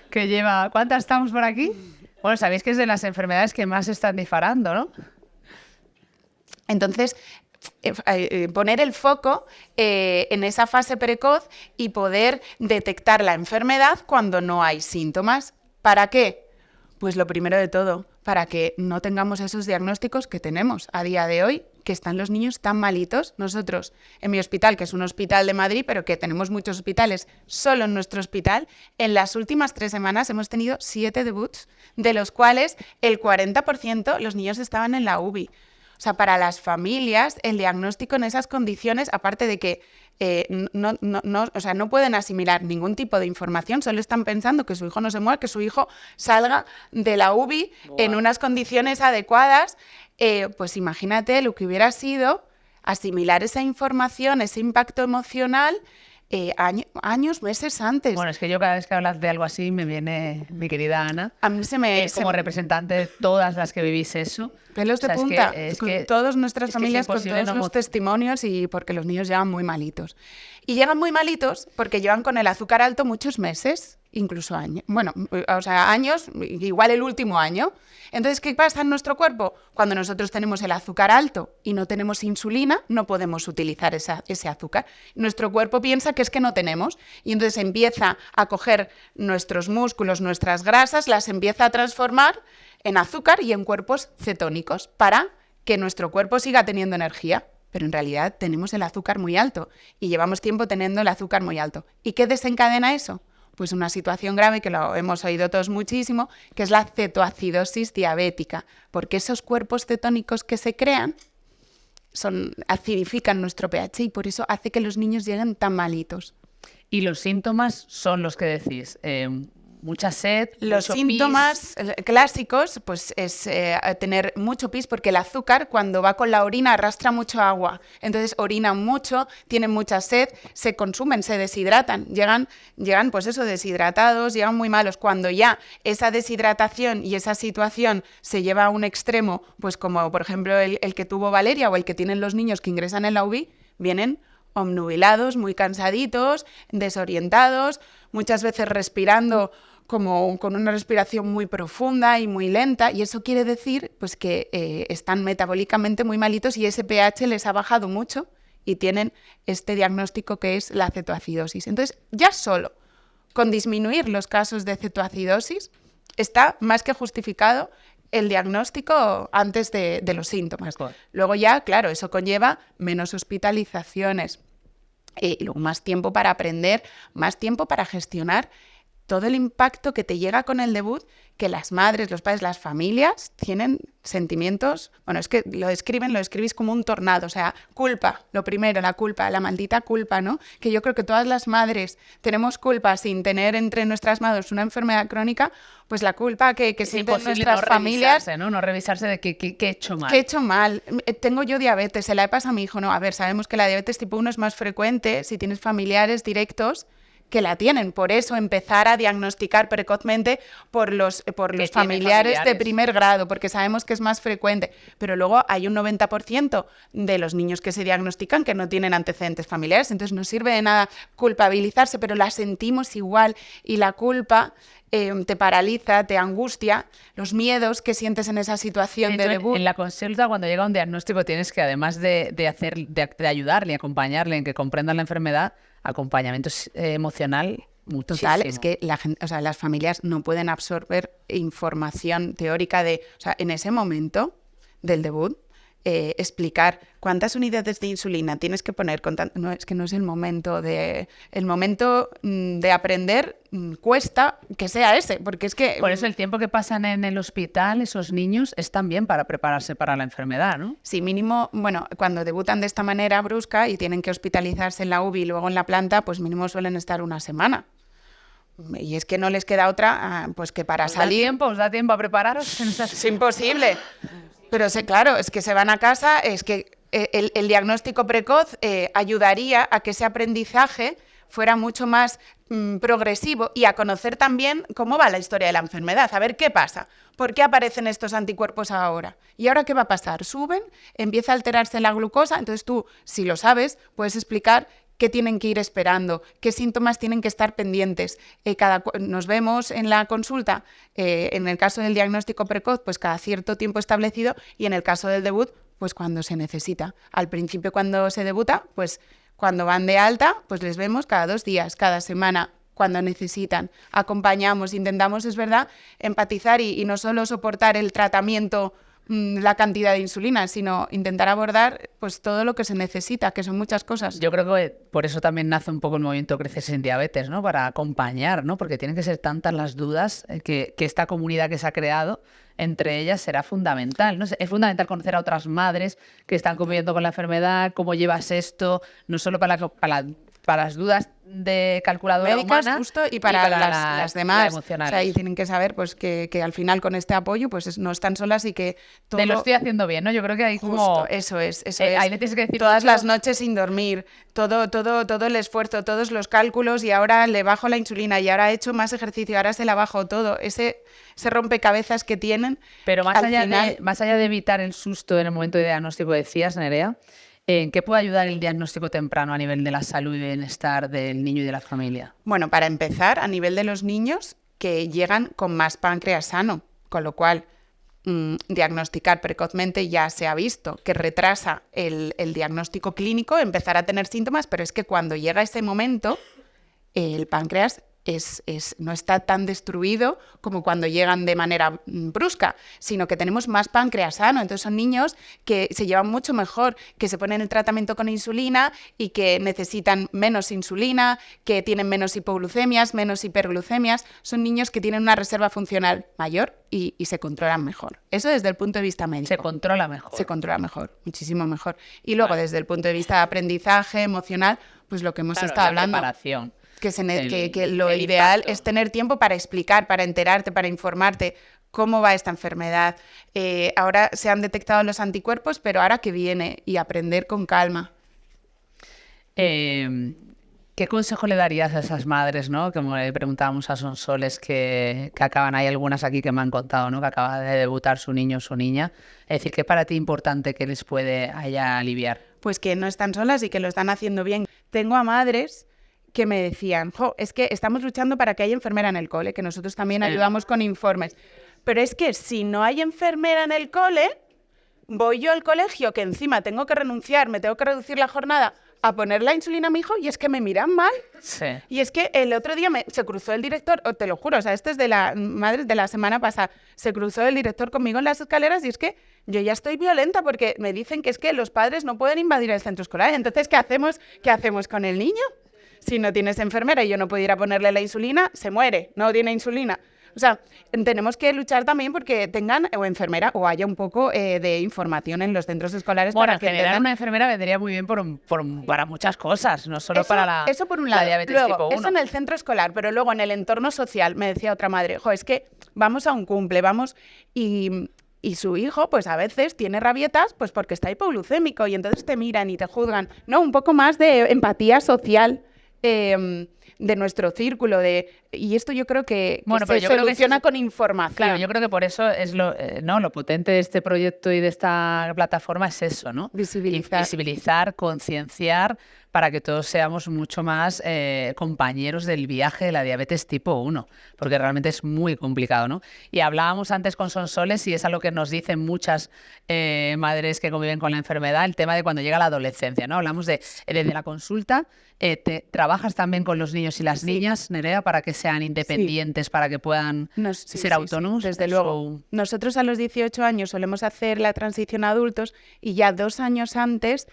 Speaker 8: que lleva... ¿Cuántas estamos por aquí? Bueno, sabéis que es de las enfermedades que más se están disparando, ¿no?
Speaker 5: Entonces, poner el foco en esa fase precoz y poder detectar la enfermedad cuando no hay síntomas. ¿Para qué? Pues lo primero de todo, para que no tengamos esos diagnósticos que tenemos a día de hoy, que están los niños tan malitos. Nosotros, en mi hospital, que es un hospital de Madrid, pero que tenemos muchos hospitales, solo en nuestro hospital, en las últimas 3 semanas hemos tenido 7 debuts, de los cuales el 40% los niños estaban en la UBI. O sea, para las familias, el diagnóstico en esas condiciones, aparte de que no pueden asimilar ningún tipo de información, solo están pensando que su hijo no se muera, que su hijo salga de la UBI en unas condiciones adecuadas, pues imagínate lo que hubiera sido asimilar esa información, ese impacto emocional, años, meses antes.
Speaker 8: Bueno, es que yo cada vez que hablas de algo así me viene mi querida Ana,
Speaker 5: A mí
Speaker 8: como representante de todas las que vivís eso.
Speaker 5: Pelos de
Speaker 8: O sea,
Speaker 5: punta,
Speaker 8: es
Speaker 5: con
Speaker 8: que
Speaker 5: todas nuestras
Speaker 8: es que es
Speaker 5: familias, con
Speaker 8: imposible
Speaker 5: todos
Speaker 8: no
Speaker 5: los testimonios y porque los niños llegan muy malitos. Y llegan muy malitos porque llevan con el azúcar alto muchos meses, incluso años. Bueno, o sea, años, igual el último año. Entonces, ¿qué pasa en nuestro cuerpo? Cuando nosotros tenemos el azúcar alto y no tenemos insulina, no podemos utilizar ese azúcar. Nuestro cuerpo piensa que es que no tenemos y entonces empieza a coger nuestros músculos, nuestras grasas, las empieza a transformar en azúcar y en cuerpos cetónicos para que nuestro cuerpo siga teniendo energía. Pero en realidad tenemos el azúcar muy alto y llevamos tiempo teniendo el azúcar muy alto. ¿Y qué desencadena eso? Pues una situación grave que lo hemos oído todos muchísimo, que es la cetoacidosis diabética, porque esos cuerpos cetónicos que se crean acidifican nuestro pH y por eso hace que los niños lleguen tan malitos.
Speaker 8: Y los síntomas son los que decís, mucha sed,
Speaker 5: Los
Speaker 8: mucho
Speaker 5: síntomas clásicos pues es tener mucho pis, porque el azúcar cuando va con la orina arrastra mucho agua, entonces orinan mucho, tienen mucha sed, se consumen, se deshidratan, llegan pues eso, deshidratados, llegan muy malos. Cuando ya esa deshidratación y esa situación se lleva a un extremo, pues como por ejemplo el que tuvo Valeria o el que tienen los niños que ingresan en la UBI, vienen obnubilados, muy cansaditos, desorientados, muchas veces respirando como con una respiración muy profunda y muy lenta, y eso quiere decir pues que están metabólicamente muy malitos y ese pH les ha bajado mucho y tienen este diagnóstico que es la cetoacidosis. Entonces, ya solo con disminuir los casos de cetoacidosis está más que justificado el diagnóstico antes de los síntomas.
Speaker 8: Mejor.
Speaker 5: Luego ya, claro, eso conlleva menos hospitalizaciones, y luego más tiempo para aprender, más tiempo para gestionar todo el impacto que te llega con el debut, que las madres, los padres, las familias tienen sentimientos, bueno, es que lo escribís como un tornado, o sea, culpa, lo primero, la culpa, la maldita culpa, ¿no? Que yo creo que todas las madres tenemos culpa sin tener entre nuestras manos una enfermedad crónica, pues la culpa que sienten nuestras familias.
Speaker 8: No revisarse de qué he hecho mal.
Speaker 5: ¿Qué he hecho mal? Tengo yo diabetes, se la he pasado a mi hijo. No, a ver, sabemos que la diabetes tipo 1 es más frecuente si tienes familiares directos que la tienen. Por eso empezar a diagnosticar precozmente por los familiares de primer grado, porque sabemos que es más frecuente. Pero luego hay un 90% de los niños que se diagnostican que no tienen antecedentes familiares, entonces no sirve de nada culpabilizarse, pero la sentimos igual, y la culpa te paraliza, te angustia, los miedos que sientes en esa situación de debut.
Speaker 8: En la consulta, cuando llega un diagnóstico, tienes que, además de ayudarle y acompañarle en que comprendan la enfermedad, acompañamiento emocional muchísimo.
Speaker 5: Total, es que la gente, o sea, las familias no pueden absorber información teórica en ese momento del debut, explicar cuántas unidades de insulina tienes que poner. No, es que no es el momento de aprender, cuesta que sea ese, porque es que...
Speaker 8: Por eso el tiempo que pasan en el hospital esos niños es también para prepararse para la enfermedad, ¿no?
Speaker 5: Sí, mínimo, bueno, cuando debutan de esta manera brusca y tienen que hospitalizarse en la UBI y luego en la planta, pues mínimo suelen estar una semana. Y es que no les queda otra, pues que para salir...
Speaker 8: ¿Os da tiempo a prepararos?
Speaker 5: Es imposible. Pero claro, es que se van a casa, es que el diagnóstico precoz ayudaría a que ese aprendizaje fuera mucho más progresivo y a conocer también cómo va la historia de la enfermedad, a ver qué pasa, por qué aparecen estos anticuerpos ahora. ¿Y ahora qué va a pasar? Suben, empieza a alterarse la glucosa, entonces tú, si lo sabes, puedes explicar qué tienen que ir esperando, qué síntomas tienen que estar pendientes. Nos vemos en la consulta, en el caso del diagnóstico precoz, pues cada cierto tiempo establecido, y en el caso del debut, pues cuando se necesita. Al principio, cuando se debuta, pues cuando van de alta, pues les vemos cada 2 días, cada semana, cuando necesitan. Acompañamos, intentamos, es verdad, empatizar y no solo soportar el tratamiento, la cantidad de insulina, sino intentar abordar pues todo lo que se necesita, que son muchas cosas.
Speaker 8: Yo creo que por eso también nace un poco el movimiento Crece sin Diabetes, ¿no? Para acompañar, ¿no? Porque tienen que ser tantas las dudas que esta comunidad que se ha creado entre ellas será fundamental, ¿no? Es fundamental conocer a otras madres que están conviviendo con la enfermedad, cómo llevas esto, no solo para las dudas de calculadora
Speaker 5: médicas,
Speaker 8: humana,
Speaker 5: justo, y para las demás.
Speaker 8: Emocionales.
Speaker 5: O sea, y tienen que saber pues que al final con este apoyo pues no están solas y que todo...
Speaker 8: Te lo estoy haciendo bien, ¿no? Yo creo que hay
Speaker 5: justo,
Speaker 8: como...
Speaker 5: Eso es.
Speaker 8: Ahí le tienes que decir
Speaker 5: todas
Speaker 8: mucho...
Speaker 5: las noches sin dormir, todo el esfuerzo, todos los cálculos, y ahora le bajo la insulina, y ahora he hecho más ejercicio, ahora se la bajo todo. Ese rompecabezas que tienen.
Speaker 8: Pero más allá de evitar el susto en el momento de diagnóstico, decías, Nerea, ¿en qué puede ayudar el diagnóstico temprano a nivel de la salud y bienestar del niño y de la familia?
Speaker 5: Bueno, para empezar, a nivel de los niños que llegan con más páncreas sano, con lo cual diagnosticar precozmente ya se ha visto que retrasa el diagnóstico clínico, empezar a tener síntomas, pero es que cuando llega ese momento, el páncreas no está tan destruido como cuando llegan de manera brusca, sino que tenemos más páncreas sano. Entonces son niños que se llevan mucho mejor, que se ponen el tratamiento con insulina y que necesitan menos insulina, que tienen menos hipoglucemias, menos hiperglucemias. Son niños que tienen una reserva funcional mayor y se controlan mejor. Eso desde el punto de vista médico.
Speaker 8: Se controla mejor.
Speaker 5: Se controla mejor, muchísimo mejor. Y luego desde el punto de vista de aprendizaje emocional, pues lo que hemos estado hablando.
Speaker 8: Preparación.
Speaker 5: Que lo ideal es tener tiempo para explicar, para enterarte, para informarte cómo va esta enfermedad. Ahora se han detectado los anticuerpos, pero ahora que viene, y aprender con calma.
Speaker 8: ¿Qué consejo le darías a esas madres, ¿no? Como le preguntábamos a Sonsoles que acaban, hay algunas aquí que me han contado, ¿no? Que acaba de debutar su niño o su niña. Es decir, ¿qué para ti importante que les puede aliviar?
Speaker 5: Pues que no están solas y que lo están haciendo bien. Tengo a madres que me decían, es que estamos luchando para que haya enfermera en el cole, que nosotros también ayudamos con informes. Pero es que si no hay enfermera en el cole, voy yo al colegio, que encima tengo que renunciar, me tengo que reducir la jornada a poner la insulina a mi hijo, y es que me miran mal.
Speaker 8: Sí.
Speaker 5: Y es que el otro día se cruzó el director, te lo juro, o sea, esto es de la madre de la semana pasada, se cruzó el director conmigo en las escaleras, y es que yo ya estoy violenta porque me dicen que es que los padres no pueden invadir el centro escolar. Entonces, ¿qué hacemos con el niño? Si no tienes enfermera y yo no puedo ir a ponerle la insulina, se muere, no tiene insulina. O sea, tenemos que luchar también porque tengan o enfermera o haya un poco de información en los centros escolares.
Speaker 8: Bueno,
Speaker 5: para que
Speaker 8: generar una enfermera vendría muy bien para muchas cosas, no solo para la
Speaker 5: Eso por un lado.
Speaker 8: La diabetes
Speaker 5: luego,
Speaker 8: tipo 1.
Speaker 5: Eso en el centro escolar, pero luego en el entorno social, me decía otra madre, es que vamos a un cumple, y su hijo, pues a veces tiene rabietas pues porque está hipoglucémico, y entonces te miran y te juzgan. No, un poco más de empatía social. de nuestro círculo. Y esto yo creo que
Speaker 8: Bueno,
Speaker 5: se
Speaker 8: pero yo creo que
Speaker 5: soluciona
Speaker 8: eso es-
Speaker 5: con información.
Speaker 8: Claro, yo creo que por eso es lo potente de este proyecto y de esta plataforma es eso, ¿no?
Speaker 5: Visibilizar.
Speaker 8: Visibilizar, concienciar, para que todos seamos mucho más compañeros del viaje de la diabetes tipo 1, porque realmente es muy complicado, ¿no? Y hablábamos antes con Sonsoles, y es algo que nos dicen muchas madres que conviven con la enfermedad, el tema de cuando llega la adolescencia, ¿no? Hablamos desde la consulta, ¿trabajas también con los niños y las niñas, Nerea, para que sean independientes, para que puedan ser autónomos?
Speaker 5: Desde luego. Nosotros a los 18 años solemos hacer la transición a adultos y ya 2 años antes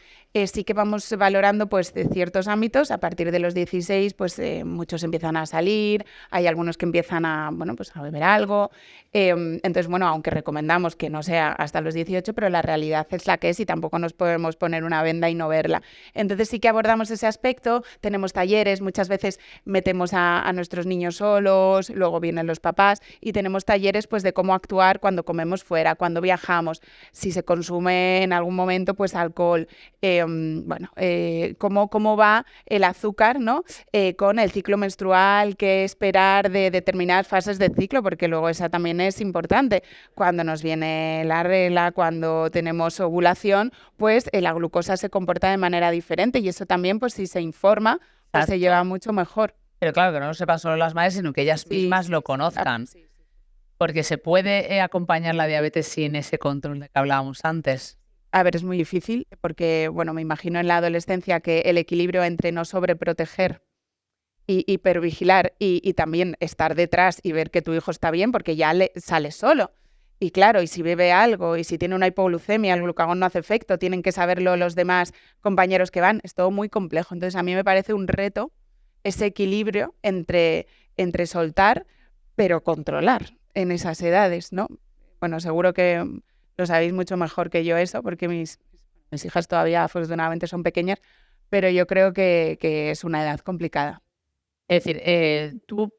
Speaker 5: sí que vamos valorando pues de ciertos ámbitos. A partir de los 16 pues muchos empiezan a salir, hay algunos que empiezan a, bueno, pues a beber algo. Entonces, bueno, aunque recomendamos que no sea hasta los 18, pero la realidad es la que es y tampoco nos podemos poner una venda y no verla. Entonces sí que abordamos ese aspecto, tenemos talleres, muchas veces metemos a nuestros niños solos, luego vienen los papás y tenemos talleres pues de cómo actuar cuando comemos fuera, cuando viajamos, si se consume en algún momento pues alcohol, cómo va el azúcar, ¿no? Con el ciclo menstrual, qué esperar de determinadas fases del ciclo, porque luego esa también es importante. Cuando nos viene la regla, cuando tenemos ovulación, pues la glucosa se comporta de manera diferente y eso también, pues si se informa, pues se lleva mucho mejor.
Speaker 8: Pero claro, que no lo sepan solo las madres, sino que ellas mismas lo conozcan.
Speaker 5: Sí.
Speaker 8: Porque se puede acompañar la diabetes sin ese control de que hablábamos antes.
Speaker 5: A ver, es muy difícil porque, bueno, me imagino en la adolescencia que el equilibrio entre no sobreproteger y hipervigilar y también estar detrás y ver que tu hijo está bien, porque ya sale solo. Y claro, y si bebe algo, y si tiene una hipoglucemia, el glucagón no hace efecto, tienen que saberlo los demás compañeros que van, es todo muy complejo. Entonces, a mí me parece un reto ese equilibrio entre soltar, pero controlar en esas edades, ¿no? Bueno, seguro que lo sabéis mucho mejor que yo eso, porque mis hijas todavía afortunadamente son pequeñas, pero yo creo que es una edad complicada.
Speaker 8: Es decir, tú,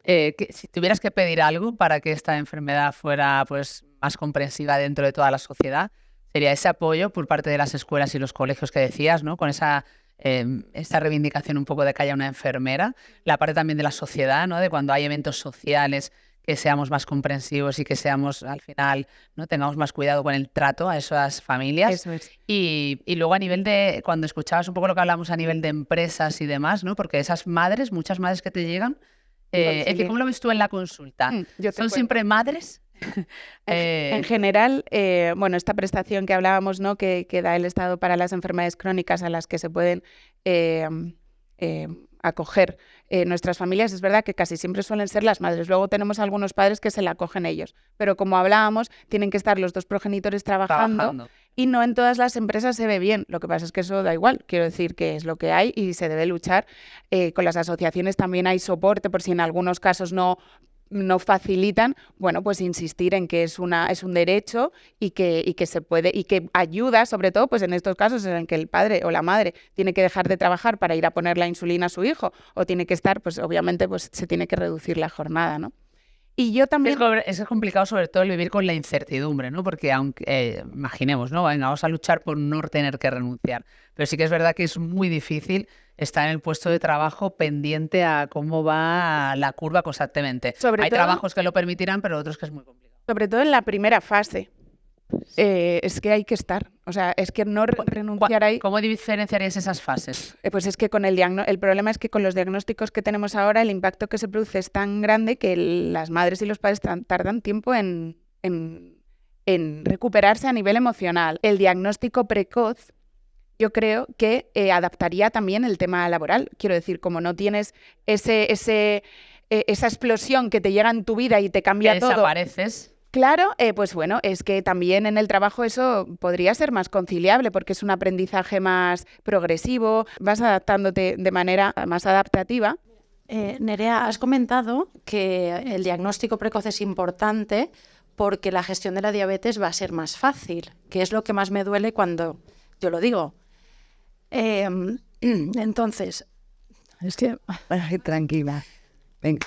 Speaker 8: si tuvieras que pedir algo para que esta enfermedad fuera pues, más comprensiva dentro de toda la sociedad, sería ese apoyo por parte de las escuelas y los colegios que decías, ¿no? Con esta reivindicación un poco de que haya una enfermera, la parte también de la sociedad, ¿no? De cuando hay eventos sociales, que seamos más comprensivos y que seamos, al final, ¿no? Tengamos más cuidado con el trato a esas familias.
Speaker 5: Eso es.
Speaker 8: Y luego a nivel de, cuando escuchabas un poco lo que hablamos a nivel de empresas y demás, ¿no? Porque esas madres, muchas madres que te llegan, es decir, ¿cómo lo ves tú en la consulta? ¿Son siempre madres?
Speaker 5: En general, bueno, esta prestación que hablábamos, ¿no? que da el Estado para las enfermedades crónicas a las que se pueden acoger nuestras familias, es verdad que casi siempre suelen ser las madres. Luego tenemos algunos padres que se la acogen ellos, pero como hablábamos, tienen que estar los dos progenitores trabajando. Y no en todas las empresas se ve bien. Lo que pasa es que eso da igual. Quiero decir que es lo que hay y se debe luchar. Con las asociaciones también hay soporte por si en algunos casos no facilitan, bueno, pues insistir en que es un derecho y que se puede, y que ayuda, sobre todo, pues en estos casos en que el padre o la madre tiene que dejar de trabajar para ir a poner la insulina a su hijo, o tiene que estar, pues obviamente, pues se tiene que reducir la jornada, ¿no? Y yo también...
Speaker 8: Es complicado sobre todo el vivir con la incertidumbre, ¿no? Porque aunque, imaginemos, ¿no? Venga, vamos a luchar por no tener que renunciar. Pero sí que es verdad que es muy difícil estar en el puesto de trabajo pendiente a cómo va la curva constantemente. Hay trabajos que lo permitirán, pero otros que es muy complicado.
Speaker 5: Sobre todo en la primera fase. Es que hay que estar, o sea, es que no renunciar ahí.
Speaker 8: ¿Cómo diferenciarías esas fases?
Speaker 5: Pues es que con el problema es que con los diagnósticos que tenemos ahora, el impacto que se produce es tan grande que las madres y los padres tardan tiempo en recuperarse a nivel emocional. El diagnóstico precoz, yo creo que adaptaría también el tema laboral. Quiero decir, como no tienes esa explosión que te llega en tu vida y te cambia todo.
Speaker 8: Desapareces.
Speaker 5: Claro, pues bueno, es que también en el trabajo eso podría ser más conciliable porque es un aprendizaje más progresivo, vas adaptándote de manera más adaptativa.
Speaker 3: Nerea, has comentado que el diagnóstico precoz es importante porque la gestión de la diabetes va a ser más fácil, que es lo que más me duele cuando yo lo digo. Entonces, es que...
Speaker 7: Ay, tranquila, venga.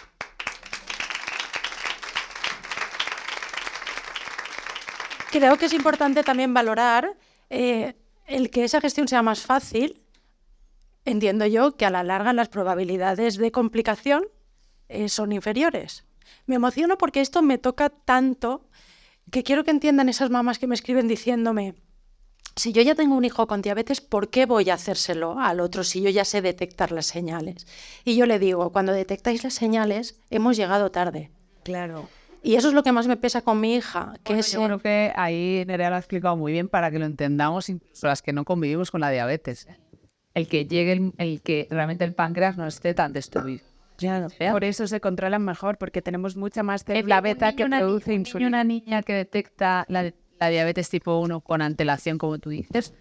Speaker 3: Creo que es importante también valorar el que esa gestión sea más fácil entiendo yo que a la larga las probabilidades de complicación son inferiores. Me emociono porque esto me toca tanto que quiero que entiendan esas mamás que me escriben diciéndome: si yo ya tengo un hijo con diabetes, ¿por qué voy a hacérselo al otro si yo ya sé detectar las señales? Y yo le digo, cuando detectáis las señales, hemos llegado tarde.
Speaker 7: Claro.
Speaker 3: Y eso es lo que más me pesa con mi hija. Que
Speaker 8: Bueno,
Speaker 3: es
Speaker 8: yo creo que ahí Nerea lo ha explicado muy bien para que lo entendamos incluso las que no convivimos con la diabetes. El que llegue, el que realmente el páncreas no esté tan destruido.
Speaker 3: Claro.
Speaker 5: Por eso se controlan mejor, porque tenemos mucha más
Speaker 8: La
Speaker 5: célula beta que produce
Speaker 8: y
Speaker 5: insulina.
Speaker 8: una niña que detecta la diabetes tipo 1 con antelación, como tú dices,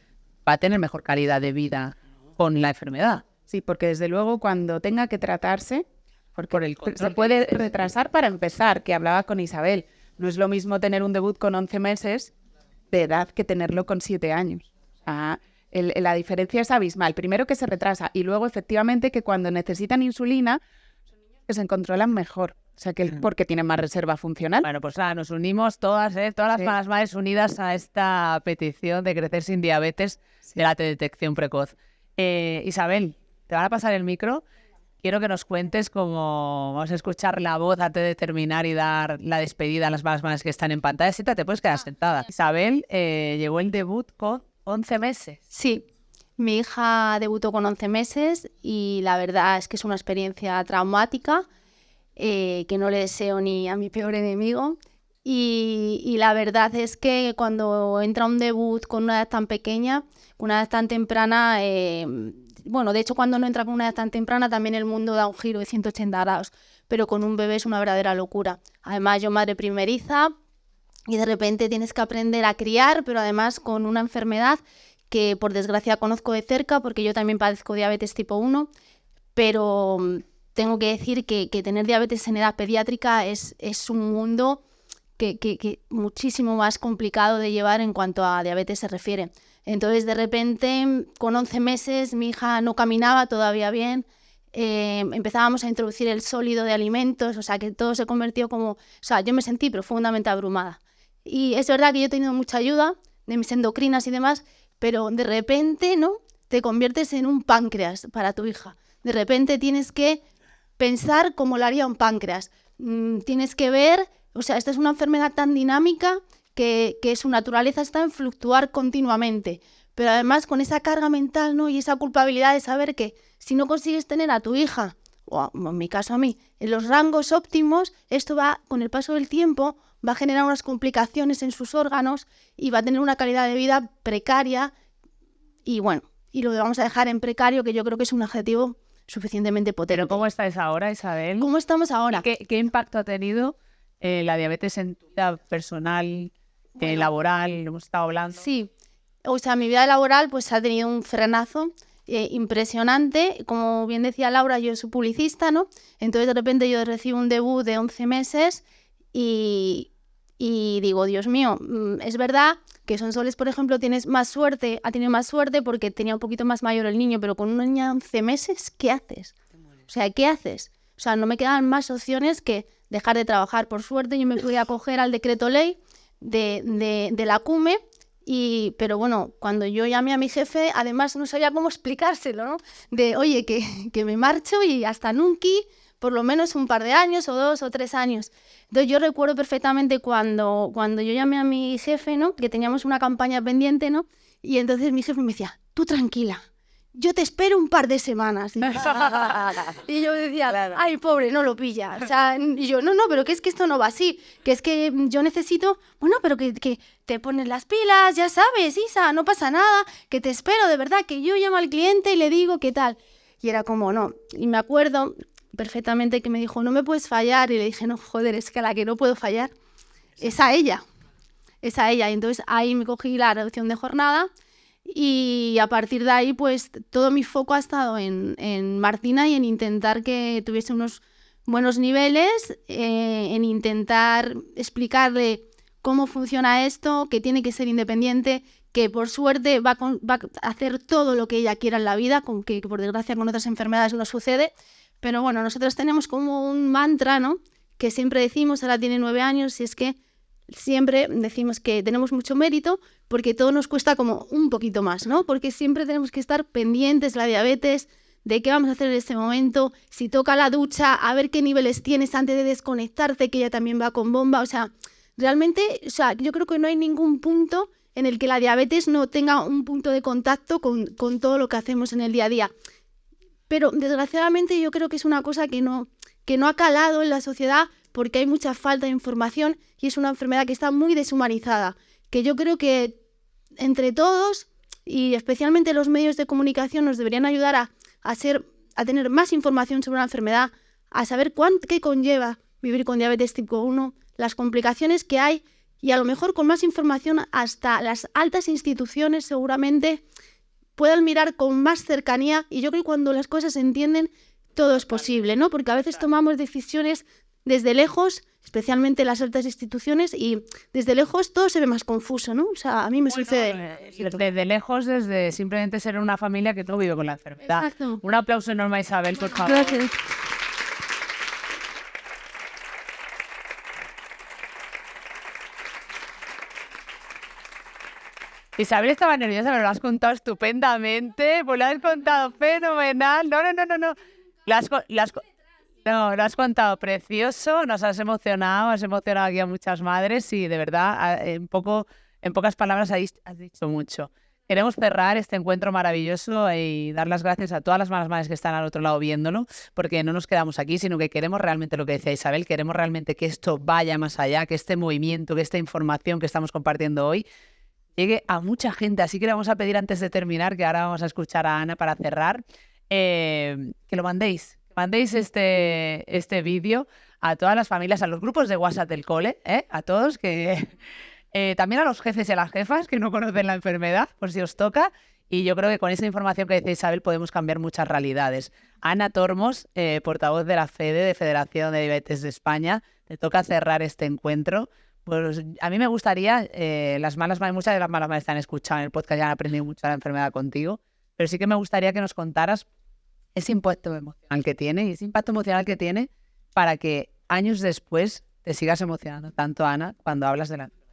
Speaker 8: va a tener mejor calidad de vida con la enfermedad.
Speaker 5: Sí, porque desde luego cuando tenga que tratarse,
Speaker 8: Por el
Speaker 5: se
Speaker 8: control
Speaker 5: puede retrasar para empezar, que hablaba con Isabel. No es lo mismo tener un debut con 11 meses de edad que tenerlo con 7 años. La diferencia es abismal. Primero que se retrasa y luego efectivamente que cuando necesitan insulina son niños que se controlan mejor. O sea, que porque tienen más reserva funcional.
Speaker 8: Bueno, pues nada, nos unimos todas las madres unidas a esta petición de crecer sin diabetes de la detección precoz. Isabel, te van a pasar el micro. Quiero que nos cuentes cómo vamos a escuchar la voz antes de terminar y dar la despedida a las madres que están en pantalla. Siéntate, puedes quedar sentada. Isabel llegó el debut con 11 meses.
Speaker 9: Sí, mi hija debutó con 11 meses y la verdad es que es una experiencia traumática que no le deseo ni a mi peor enemigo. Y la verdad es que cuando entra un debut con una edad tan pequeña, una edad tan temprana, bueno, de hecho cuando no entra con una edad tan temprana también el mundo da un giro de 180 grados, pero con un bebé es una verdadera locura. Además yo madre primeriza y de repente tienes que aprender a criar, pero además con una enfermedad que por desgracia conozco de cerca porque yo también padezco diabetes tipo 1, pero tengo que decir que tener diabetes en edad pediátrica es un mundo que muchísimo más complicado de llevar en cuanto a diabetes se refiere. Entonces, de repente, con 11 meses, mi hija no caminaba todavía bien, empezábamos a introducir el sólido de alimentos, o sea, que todo se convirtió como... O sea, yo me sentí profundamente abrumada. Y es verdad que yo he tenido mucha ayuda de mis endocrinas y demás, pero de repente, ¿no? Te conviertes en un páncreas para tu hija. De repente tienes que pensar como lo haría un páncreas. Tienes que ver... O sea, esta es una enfermedad tan dinámica que su naturaleza está en fluctuar continuamente. Pero además con esa carga mental, ¿no? Y esa culpabilidad de saber que si no consigues tener a tu hija, o en mi caso a mí, en los rangos óptimos, esto va, con el paso del tiempo, va a generar unas complicaciones en sus órganos y va a tener una calidad de vida precaria. Y bueno, y lo vamos a dejar en precario, que yo creo que es un adjetivo suficientemente potente.
Speaker 8: ¿Pero cómo estáis ahora, Isabel?
Speaker 9: ¿Cómo estamos ahora?
Speaker 8: ¿Qué impacto ha tenido la diabetes en tu vida personal, laboral? Lo hemos estado hablando.
Speaker 9: Sí, o sea, mi vida laboral pues ha tenido un frenazo impresionante. Como bien decía Laura, yo soy publicista, ¿no? Entonces de repente yo recibo un debut de 11 meses y digo, Dios mío, es verdad que Sonsoles, por ejemplo, ha tenido más suerte porque tenía un poquito más mayor el niño, pero con una niña de 11 meses, ¿qué haces? O sea, ¿qué haces? O sea, no me quedan más opciones que dejar de trabajar. Por suerte yo me pude acoger al decreto ley de la CUME, pero bueno, cuando yo llamé a mi jefe, además no sabía cómo explicárselo, ¿no? De, oye, que me marcho y hasta nunca, por lo menos un par de años o 2 o 3 años. Entonces yo recuerdo perfectamente cuando yo llamé a mi jefe, ¿no? Que teníamos una campaña pendiente, ¿no? Y entonces mi jefe me decía, tú tranquila, yo te espero un par de semanas. Y yo decía, claro, ay, pobre, no lo pilla. O sea, y yo, no, pero que es que esto no va así. Que es que yo necesito, bueno, pero que te pones las pilas, ya sabes, Isa, no pasa nada, que te espero, de verdad, que yo llamo al cliente y le digo qué tal. Y era como, no. Y me acuerdo perfectamente que me dijo, no me puedes fallar. Y le dije, no, joder, es que a la que no puedo fallar es a ella. Es a ella. Y entonces ahí me cogí la reducción de jornada. Y a partir de ahí, pues todo mi foco ha estado en Martina y en intentar que tuviese unos buenos niveles, en intentar explicarle cómo funciona esto, que tiene que ser independiente, que por suerte va a hacer todo lo que ella quiera en la vida, que por desgracia con otras enfermedades no sucede. Pero bueno, nosotros tenemos como un mantra, ¿no? Que siempre decimos, ahora tiene 9 años, y es que siempre decimos que tenemos mucho mérito porque todo nos cuesta como un poquito más, ¿no? Porque siempre tenemos que estar pendientes de la diabetes, de qué vamos a hacer en este momento, si toca la ducha, a ver qué niveles tienes antes de desconectarte, que ella también va con bomba. O sea, realmente, yo creo que no hay ningún punto en el que la diabetes no tenga un punto de contacto con todo lo que hacemos en el día a día. Pero desgraciadamente yo creo que es una cosa que no ha calado en la sociedad porque hay mucha falta de información y es una enfermedad que está muy deshumanizada, que yo creo que entre todos y especialmente los medios de comunicación nos deberían ayudar a tener más información sobre una enfermedad, a saber qué conlleva vivir con diabetes tipo 1, las complicaciones que hay y a lo mejor con más información hasta las altas instituciones seguramente puedan mirar con más cercanía y yo creo que cuando las cosas se entienden todo es posible, ¿no? Porque a veces tomamos decisiones desde lejos, especialmente las altas instituciones, y desde lejos todo se ve más confuso, ¿no? O sea, a mí me sucede.
Speaker 8: Desde lejos, desde simplemente ser una familia que no vive con la enfermedad.
Speaker 9: Exacto.
Speaker 8: Un aplauso enorme a Isabel, por favor.
Speaker 9: Gracias.
Speaker 8: Isabel estaba nerviosa, pero lo has contado estupendamente, pues lo has contado fenomenal. No. Lo has contado precioso, nos has emocionado aquí a muchas madres y de verdad, en pocas palabras has dicho mucho. Queremos cerrar este encuentro maravilloso y dar las gracias a todas las madres que están al otro lado viéndolo, porque no nos quedamos aquí, sino que queremos realmente lo que decía Isabel, queremos realmente que esto vaya más allá, que este movimiento, que esta información que estamos compartiendo hoy llegue a mucha gente. Así que le vamos a pedir antes de terminar, que ahora vamos a escuchar a Ana para cerrar, que lo mandéis. Mandéis este vídeo a todas las familias, a los grupos de WhatsApp del cole, a todos, que también a los jefes y a las jefas que no conocen la enfermedad, por si os toca. Y yo creo que con esa información que dice Isabel podemos cambiar muchas realidades. Ana Tormos, portavoz de la FEDE, de Federación de Diabetes de España, te toca cerrar este encuentro. Pues a mí me gustaría, muchas de las malas madres que han escuchado en el podcast ya han aprendido mucho de la enfermedad contigo, pero sí que me gustaría que nos contaras ese impacto emocional que tiene y ese impacto emocional que tiene para que años después te sigas emocionando tanto, Ana, cuando hablas de la enfermedad.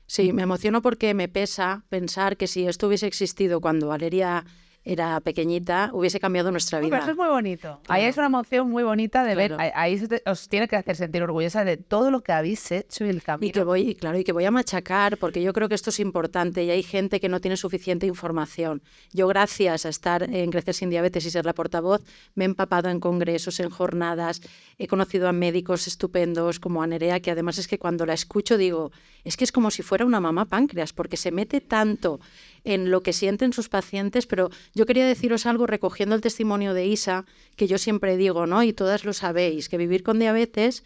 Speaker 3: Sí, me emociono porque me pesa pensar que si esto hubiese existido cuando Valeria era pequeñita, hubiese cambiado nuestra vida.
Speaker 8: Pero eso es muy bonito. Claro. Ahí es una emoción muy bonita de ver. Ahí os tiene que hacer sentir orgullosa de todo lo que habéis hecho y el camino.
Speaker 3: Y que voy a machacar, porque yo creo que esto es importante y hay gente que no tiene suficiente información. Yo, gracias a estar en Crecer sin Diabetes y ser la portavoz, me he empapado en congresos, en jornadas, he conocido a médicos estupendos como a Nerea, que además es que cuando la escucho digo, es que es como si fuera una mamá páncreas, porque se mete tanto en lo que sienten sus pacientes, pero yo quería deciros algo recogiendo el testimonio de Isa, que yo siempre digo, ¿no? Y todas lo sabéis, que vivir con diabetes,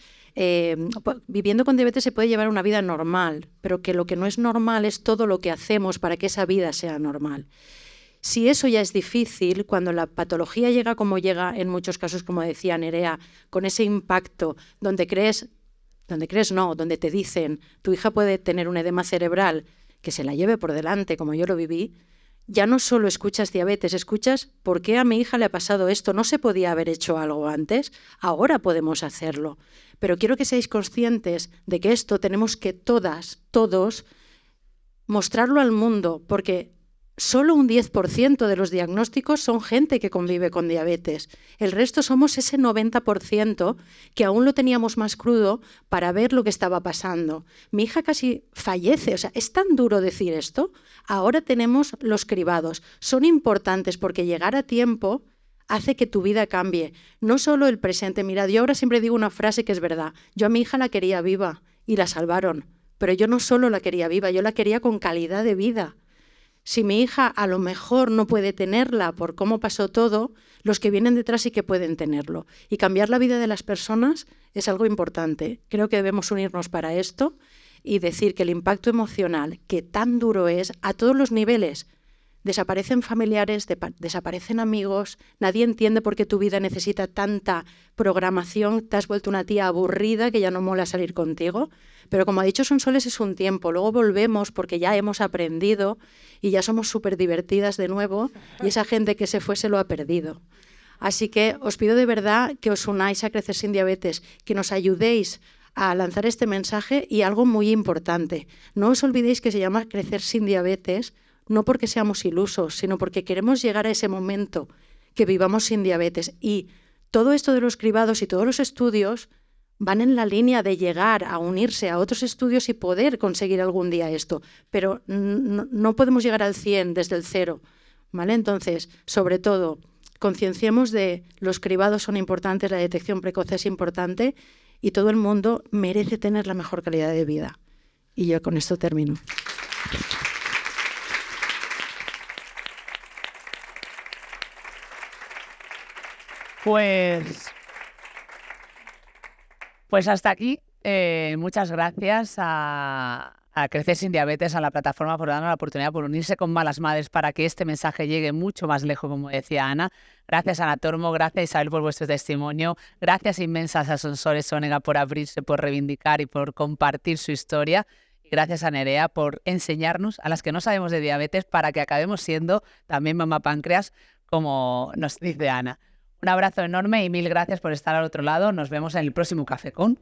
Speaker 3: viviendo con diabetes se puede llevar una vida normal, pero que lo que no es normal es todo lo que hacemos para que esa vida sea normal. Si eso ya es difícil, cuando la patología llega como llega, en muchos casos, como decía Nerea, con ese impacto donde te dicen, tu hija puede tener un edema cerebral, que se la lleve por delante, como yo lo viví, ya no solo escuchas diabetes, escuchas por qué a mi hija le ha pasado esto, no se podía haber hecho algo antes, ahora podemos hacerlo. Pero quiero que seáis conscientes de que esto tenemos que todos, mostrarlo al mundo, porque solo un 10% de los diagnósticos son gente que convive con diabetes. El resto somos ese 90% que aún lo teníamos más crudo para ver lo que estaba pasando. Mi hija casi fallece, o sea, es tan duro decir esto. Ahora tenemos los cribados. Son importantes porque llegar a tiempo hace que tu vida cambie. No solo el presente. Mirad, yo ahora siempre digo una frase que es verdad. Yo a mi hija la quería viva y la salvaron. Pero yo no solo la quería viva, yo la quería con calidad de vida. Si mi hija a lo mejor no puede tenerla por cómo pasó todo, los que vienen detrás sí que pueden tenerlo. Y cambiar la vida de las personas es algo importante. Creo que debemos unirnos para esto y decir que el impacto emocional, que tan duro es a todos los niveles, desaparecen familiares, desaparecen amigos, nadie entiende por qué tu vida necesita tanta programación, te has vuelto una tía aburrida que ya no mola salir contigo, pero como ha dicho Sonsoles es un tiempo, luego volvemos porque ya hemos aprendido y ya somos súper divertidas de nuevo y esa gente que se fue se lo ha perdido. Así que os pido de verdad que os unáis a Crecer sin Diabetes, que nos ayudéis a lanzar este mensaje y algo muy importante. No os olvidéis que se llama Crecer sin diabetes, no porque seamos ilusos, sino porque queremos llegar a ese momento que vivamos sin diabetes. Y todo esto de los cribados y todos los estudios van en la línea de llegar a unirse a otros estudios y poder conseguir algún día esto. Pero no podemos llegar al 100 desde el 0, ¿vale? Entonces, sobre todo, concienciemos de los cribados son importantes, la detección precoz es importante y todo el mundo merece tener la mejor calidad de vida. Y yo con esto termino.
Speaker 8: Pues hasta aquí. Muchas gracias a Crecer sin Diabetes, a la plataforma por darnos la oportunidad, por unirse con Malas Madres para que este mensaje llegue mucho más lejos, como decía Ana. Gracias Ana Tormo, gracias Isabel por vuestro testimonio, gracias inmensas a Sonsoles Onega por abrirse, por reivindicar y por compartir su historia. Y gracias a Nerea por enseñarnos a las que no sabemos de diabetes para que acabemos siendo también mamá páncreas, como nos dice Ana. Un abrazo enorme y mil gracias por estar al otro lado. Nos vemos en el próximo Café Con.